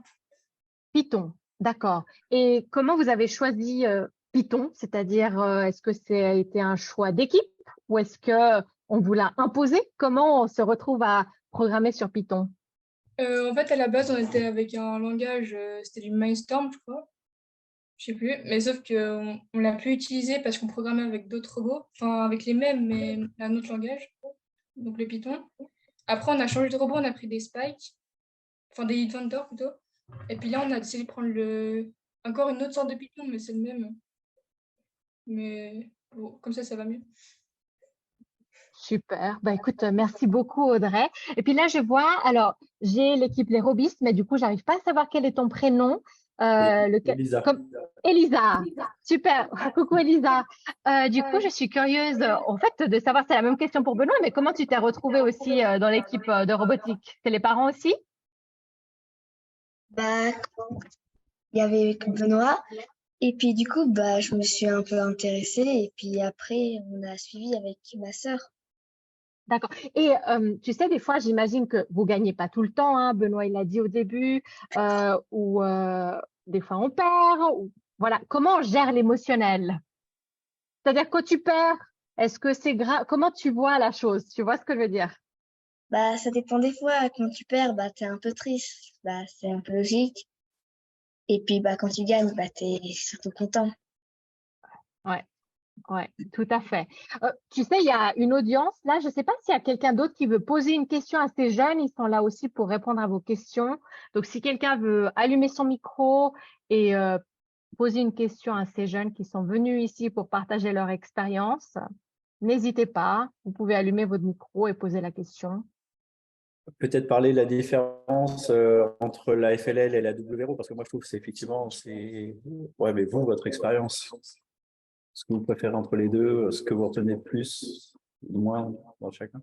Python, d'accord. Et comment vous avez choisi Python? C'est-à-dire, est-ce que ça a été un choix d'équipe ou est-ce que on vous l'a imposé? Comment on se retrouve à programmer sur Python? En fait, à la base, on était avec un langage, c'était du Mindstorm, je crois. Je sais plus, mais sauf qu'on ne l'a plus utilisé parce qu'on programmait avec d'autres robots, enfin avec les mêmes, mais un autre langage, donc le Python. Après, on a changé de robot, on a pris des Spike, enfin des Inventor plutôt. Et puis là, on a décidé de prendre encore une autre sorte de Python, mais c'est le même. Mais bon, comme ça va mieux. Super. Bah, écoute, merci beaucoup, Audrey. Et puis là, je vois, alors, j'ai l'équipe Les Robistes, mais du coup, j'arrive pas à savoir quel est ton prénom. Elisa. Elisa. Super. Coucou, Elisa. Du coup, je suis curieuse, en fait, de savoir, c'est la même question pour Benoît, mais comment tu t'es retrouvée aussi dans l'équipe de robotique? C'est les parents aussi? Il y avait Benoît. Et puis du coup, je me suis un peu intéressée. Et puis après, on a suivi avec ma sœur. D'accord. Et tu sais, des fois, j'imagine que vous gagnez pas tout le temps, hein, Benoît, il l'a dit au début, ou des fois on perd. Voilà. Comment on gère l'émotionnel? C'est-à-dire quand tu perds, est-ce que c'est grave? Comment tu vois la chose? Tu vois ce que je veux dire? Ça dépend des fois. Quand tu perds, t'es un peu triste. C'est un peu logique. Et puis quand tu gagnes, t'es surtout content. Ouais. Ouais, tout à fait. Tu sais, il y a une audience là. Je ne sais pas s'il y a quelqu'un d'autre qui veut poser une question à ces jeunes. Ils sont là aussi pour répondre à vos questions. Donc, si quelqu'un veut allumer son micro et poser une question à ces jeunes qui sont venus ici pour partager leur expérience, n'hésitez pas. Vous pouvez allumer votre micro et poser la question. Peut-être parler de la différence entre la FLL et la WRO, parce que moi, je trouve que c'est effectivement, ouais, mais vous, votre expérience. Ce que vous préférez entre les deux, ce que vous retenez le plus, ou moins dans chacun?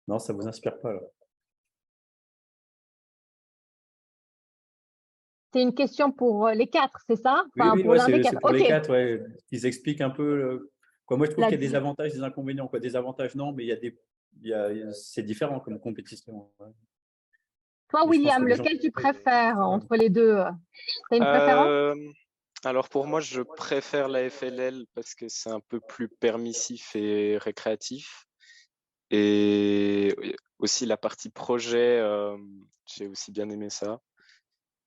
Non, ça ne vous inspire pas, là. C'est une question pour les quatre, c'est ça? Enfin, oui, pour l'un des quatre. C'est pour les quatre, ouais. Ils expliquent un peu. Moi, je trouve qu'il y a des avantages, des inconvénients. Des avantages, non, mais c'est différent comme compétition. Ouais. Toi, William, lequel tu préfères entre les deux? Tu as une préférence? Alors pour moi, je préfère la FLL parce que c'est un peu plus permissif et récréatif. Et aussi la partie projet, j'ai aussi bien aimé ça.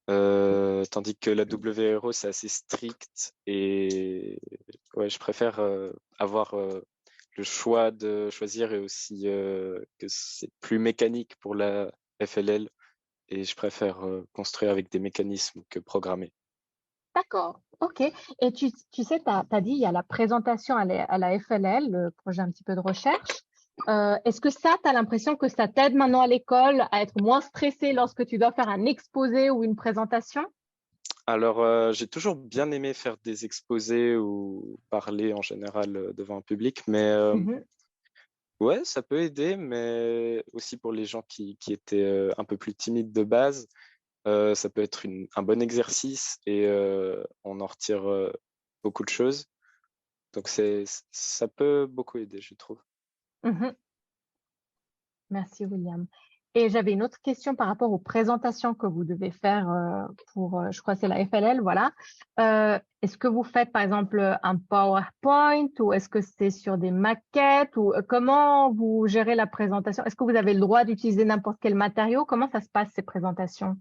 Tandis que la WRO, c'est assez strict et ouais, je préfère avoir le choix de choisir et aussi que c'est plus mécanique pour la FLL et je préfère construire avec des mécanismes que programmer. D'accord, ok. Et tu sais, tu as dit, il y a la présentation à la FLL, le projet un petit peu de recherche. Est-ce que ça, tu as l'impression que ça t'aide maintenant à l'école à être moins stressé lorsque tu dois faire un exposé ou une présentation? Alors, j'ai toujours bien aimé faire des exposés ou parler en général devant un public, mais ouais, ça peut aider, mais aussi pour les gens qui étaient un peu plus timides de base, ça peut être un bon exercice et on en retire beaucoup de choses. Donc, ça peut beaucoup aider, je trouve. Merci, William. Et j'avais une autre question par rapport aux présentations que vous devez faire pour, je crois que c'est la FLL, voilà. Est-ce que vous faites, par exemple, un PowerPoint ou est-ce que c'est sur des maquettes ou comment vous gérez la présentation? Est-ce que vous avez le droit d'utiliser n'importe quel matériau? Comment ça se passe, ces présentations?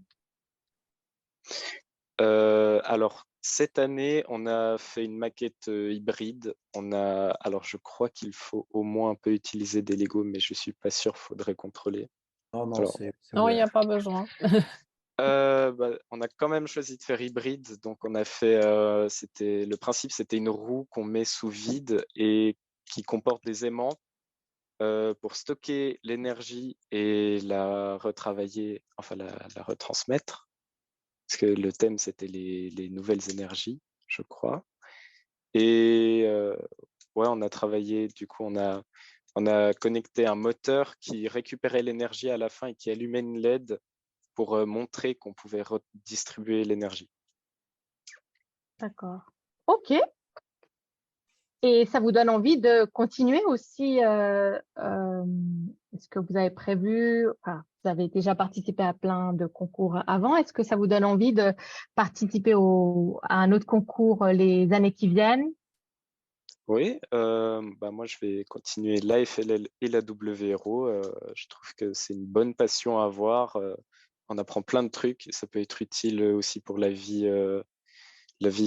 Alors, cette année, on a fait une maquette hybride. Alors, je crois qu'il faut au moins un peu utiliser des Lego, mais je suis pas sûr, faudrait controller. Non, non, Alors, Non, il n'y a pas besoin. on a quand même choisi de faire hybride. Donc, on a fait, le principe, c'était une roue qu'on met sous vide et qui comporte des aimants pour stocker l'énergie et la retravailler, enfin la retransmettre. Parce que le thème, c'était les nouvelles énergies, je crois. Et ouais, on a travaillé, du coup, on a connecté un moteur qui récupérait l'énergie à la fin et qui allumait une LED pour montrer qu'on pouvait redistribuer l'énergie. D'accord. OK. Et ça vous donne envie de continuer aussi est-ce que vous avez prévu, vous avez déjà participé à plein de concours avant, est-ce que ça vous donne envie de participer à un autre concours les années qui viennent? Oui, moi je vais continuer la FLL et la WRO. Je trouve que c'est une bonne passion à avoir. On apprend plein de trucs et ça peut être utile aussi pour la vie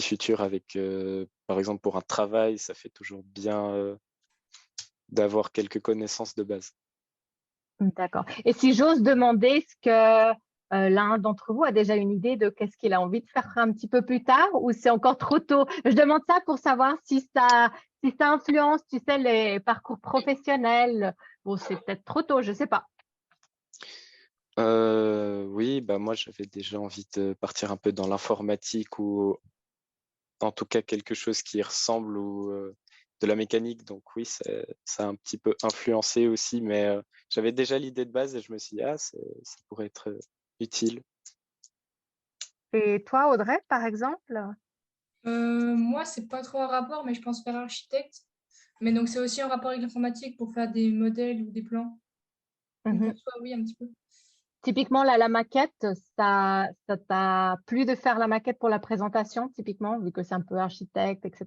future avec, par exemple, pour un travail, ça fait toujours bien d'avoir quelques connaissances de base. D'accord. Et si j'ose demander, est-ce que l'un d'entre vous a déjà une idée de qu'est-ce qu'il a envie de faire un petit peu plus tard ou c'est encore trop tôt? Je demande ça pour savoir si ça influence, tu sais, les parcours professionnels. Bon, c'est peut-être trop tôt, je ne sais pas. Oui, moi j'avais déjà envie de partir un peu dans l'informatique ou en tout cas quelque chose qui ressemble ou de la mécanique. Donc oui, ça a un petit peu influencé aussi, mais j'avais déjà l'idée de base et je me suis dit, ça pourrait être utile. Et toi, Audrey, par exemple? Moi, c'est pas trop un rapport, mais je pense faire architecte. Mais donc, c'est aussi un rapport avec l'informatique pour faire des modèles ou des plans. Donc, en soi, oui, un petit peu. Typiquement, la maquette, ça t'a plu de faire la maquette pour la présentation, typiquement, vu que c'est un peu architecte, etc.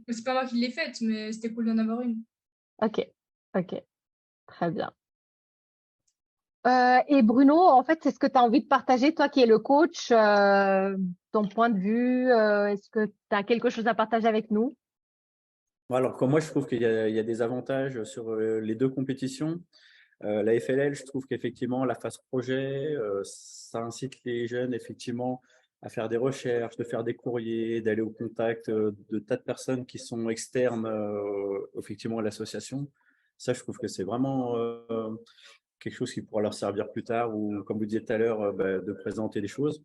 C'est pas moi qui l'ai faite, mais c'était cool d'en avoir une. Ok, très bien. Et Bruno, en fait, c'est ce que tu as envie de partager, toi qui es le coach, ton point de vue, est-ce que tu as quelque chose à partager avec nous? Alors, comme moi, je trouve qu'il y a des avantages sur les deux compétitions. La FLL, je trouve qu'effectivement, la phase projet, ça incite les jeunes, effectivement, à faire des recherches, de faire des courriers, d'aller au contact de tas de personnes qui sont externes, effectivement, à l'association. Ça, je trouve que c'est vraiment quelque chose qui pourra leur servir plus tard ou, comme vous disiez tout à l'heure, de présenter des choses.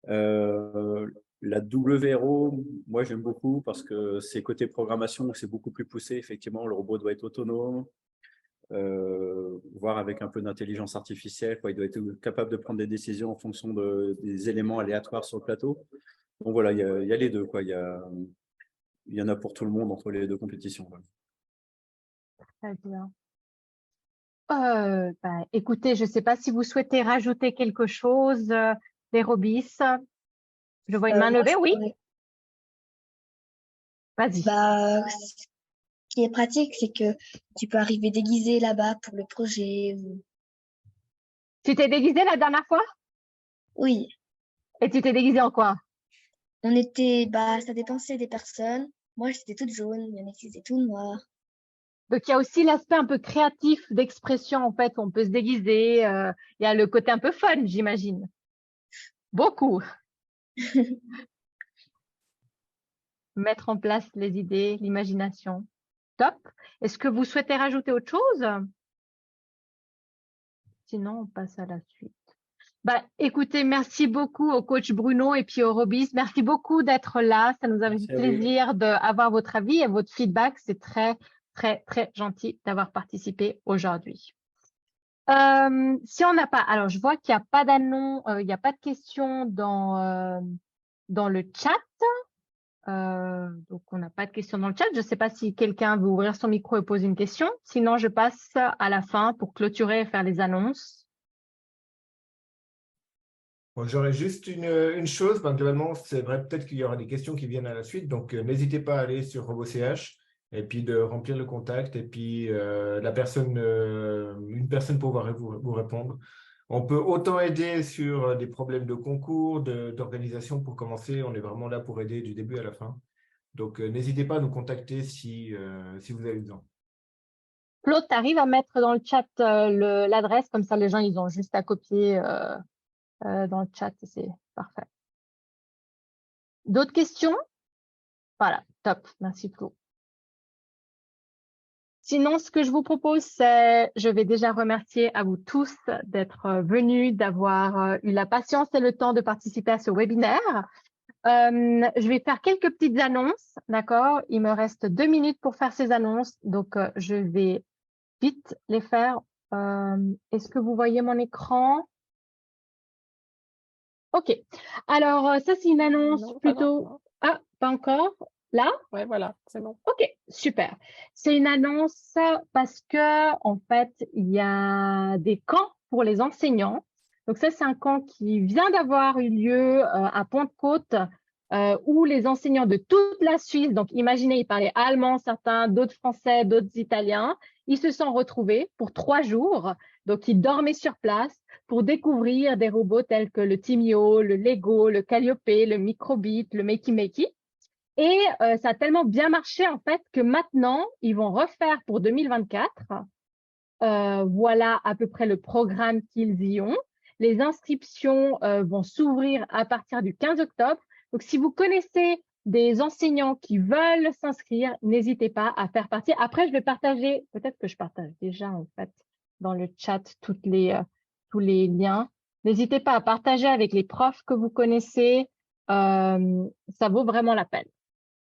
La WRO, moi j'aime beaucoup parce que c'est côté programmation, c'est beaucoup plus poussé. Effectivement, le robot doit être autonome, voire avec un peu d'intelligence artificielle. Il doit être capable de prendre des décisions en fonction des éléments aléatoires sur le plateau. Donc voilà, il y a les deux. Il y en a pour tout le monde entre les deux compétitions. Très bien. Écoutez, je ne sais pas si vous souhaitez rajouter quelque chose, les Robis. Je vois une main levée, oui. Vas-y. Ce qui est pratique, c'est que tu peux arriver déguisé là-bas pour le projet. Tu t'es déguisé la dernière fois? Oui. Et tu t'es déguisée en quoi? On était, ça dépensait des personnes. Moi, j'étais toute jaune, il y en a qui étaient tout noirs. Donc, il y a aussi l'aspect un peu créatif d'expression, en fait, où on peut se déguiser. Il y a le côté un peu fun, j'imagine. Beaucoup. Mettre en place les idées, l'imagination. Top. Est-ce que vous souhaitez rajouter autre chose? Sinon, on passe à la suite. Écoutez, merci beaucoup au coach Bruno et puis au Robis. Merci beaucoup d'être là. Ça nous a fait plaisir d'avoir votre avis et votre feedback. C'est très, très, très gentil d'avoir participé aujourd'hui. Si on n'a pas, alors je vois qu'il n'y a pas d'annonce, il n'y a pas de questions dans le chat. Donc, on n'a pas de questions dans le chat. Je ne sais pas si quelqu'un veut ouvrir son micro et poser une question. Sinon, je passe à la fin pour clôturer et faire les annonces. Bon, j'aurais juste une chose. Globalement, c'est vrai, peut-être qu'il y aura des questions qui viennent à la suite. Donc, n'hésitez pas à aller sur RoboCH et puis de remplir le contact. Et puis, une personne pourra vous répondre. On peut autant aider sur des problèmes de concours, d'organisation pour commencer. On est vraiment là pour aider du début à la fin. Donc, n'hésitez pas à nous contacter si vous avez besoin. Claude, tu arrives à mettre dans le chat l'adresse, comme ça les gens ils ont juste à copier dans le chat, c'est parfait. D'autres questions? Voilà, top, merci Claude. Sinon, ce que je vous propose, c'est, je vais déjà remercier à vous tous d'être venus, d'avoir eu la patience et le temps de participer à ce webinaire. Je vais faire quelques petites annonces, d'accord? Il me reste 2 minutes pour faire ces annonces, donc je vais vite les faire. Est-ce que vous voyez mon écran? Ok. Alors, ça, c'est une annonce plutôt… Ah, pas encore? Là? Ouais, voilà, c'est bon. Ok, super. C'est une annonce parce que, en fait, il y a des camps pour les enseignants. Donc ça, c'est un camp qui vient d'avoir eu lieu à Pentecôte, où les enseignants de toute la Suisse, donc imaginez, ils parlaient allemand, certains, d'autres français, d'autres italiens, ils se sont retrouvés pour 3 jours. Donc, ils dormaient sur place pour découvrir des robots tels que le Timio, le Lego, le Calliope, le Microbit, le Makey Makey. Et ça a tellement bien marché, en fait, que maintenant, ils vont refaire pour 2024. Voilà à peu près le programme qu'ils y ont. Les inscriptions vont s'ouvrir à partir du 15 octobre. Donc, si vous connaissez des enseignants qui veulent s'inscrire, n'hésitez pas à faire partie. Après, je vais partager, peut-être que je partage déjà, en fait, dans le chat tous les liens. N'hésitez pas à partager avec les profs que vous connaissez. Ça vaut vraiment la peine.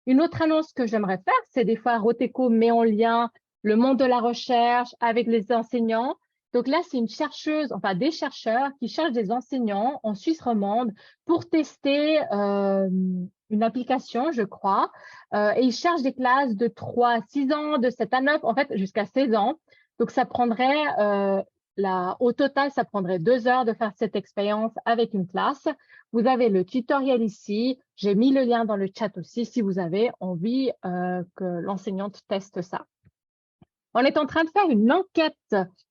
Une autre annonce que j'aimerais faire, c'est des fois Roteco met en lien le monde de la recherche avec les enseignants. Donc là, c'est une chercheuse, enfin des chercheurs qui cherchent des enseignants en Suisse romande pour tester une application, je crois. Et ils cherchent des classes de 3 à 6 ans, de 7 à 9, en fait, jusqu'à 16 ans. Donc, ça prendrait, au total, ça prendrait 2 heures de faire cette expérience avec une classe. Vous avez le tutoriel ici. J'ai mis le lien dans le chat aussi si vous avez envie que l'enseignante teste ça. On est en train de faire une enquête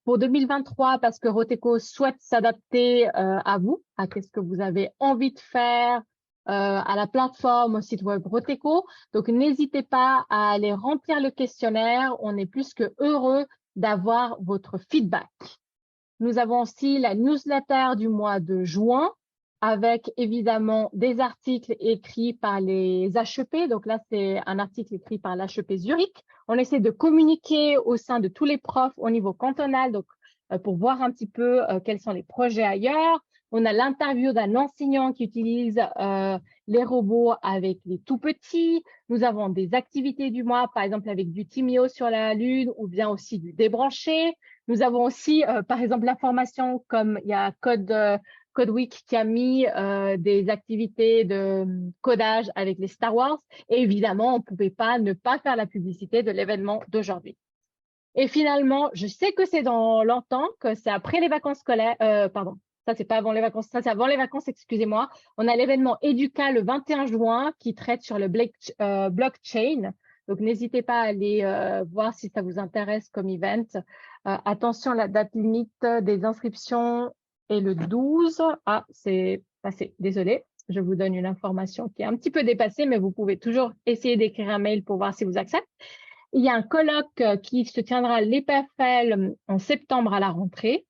pour 2023 parce que Roteco souhaite s'adapter à vous, à ce que vous avez envie de faire, à la plateforme, au site web Roteco. Donc, n'hésitez pas à aller remplir le questionnaire. On est plus que heureux d'avoir votre feedback. Nous avons aussi la newsletter du mois de juin avec évidemment des articles écrits par les HEP. Donc là, c'est un article écrit par l'HEP Zurich. On essaie de communiquer au sein de tous les profs au niveau cantonal, donc pour voir un petit peu quels sont les projets ailleurs. On a l'interview d'un enseignant qui utilise les robots avec les tout petits. Nous avons des activités du mois, par exemple avec du Timio sur la Lune ou bien aussi du débranché. Nous avons aussi, par exemple, la formation comme il y a Code Week qui a mis des activités de codage avec les Star Wars. Et évidemment, on ne pouvait pas ne pas faire la publicité de l'événement d'aujourd'hui. Et finalement, je sais que c'est dans longtemps, que c'est après les vacances scolaires, pardon, ça c'est pas avant les vacances, ça c'est avant les vacances, excusez-moi. On a l'événement Educa le 21 juin qui traite sur le blockchain. Donc, n'hésitez pas à aller voir si ça vous intéresse comme event. Attention, la date limite des inscriptions est le 12. Ah, c'est passé, désolé. je vous donne une information qui est un petit peu dépassée, mais vous pouvez toujours essayer d'écrire un mail pour voir si vous acceptez. Il y a un colloque qui se tiendra à l'EPFL en septembre à la rentrée,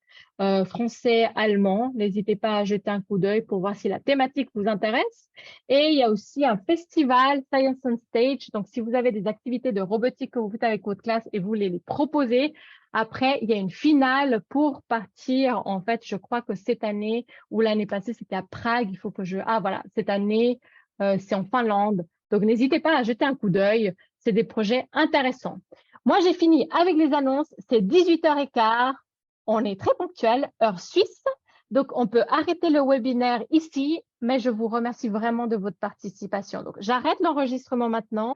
français, allemand. N'hésitez pas à jeter un coup d'œil pour voir si la thématique vous intéresse. Et il y a aussi un festival Science on Stage. Donc, si vous avez des activités de robotique que vous faites avec votre classe et vous voulez les proposer, après, il y a une finale pour partir. En fait, je crois que cette année ou l'année passée, c'était à Prague. Il faut que Ah, voilà, cette année, c'est en Finlande. Donc, n'hésitez pas à jeter un coup d'œil. C'est des projets intéressants. Moi, j'ai fini avec les annonces. C'est 18h15. On est très ponctuel, heure suisse. Donc, on peut arrêter le webinaire ici, mais je vous remercie vraiment de votre participation. Donc, j'arrête l'enregistrement maintenant.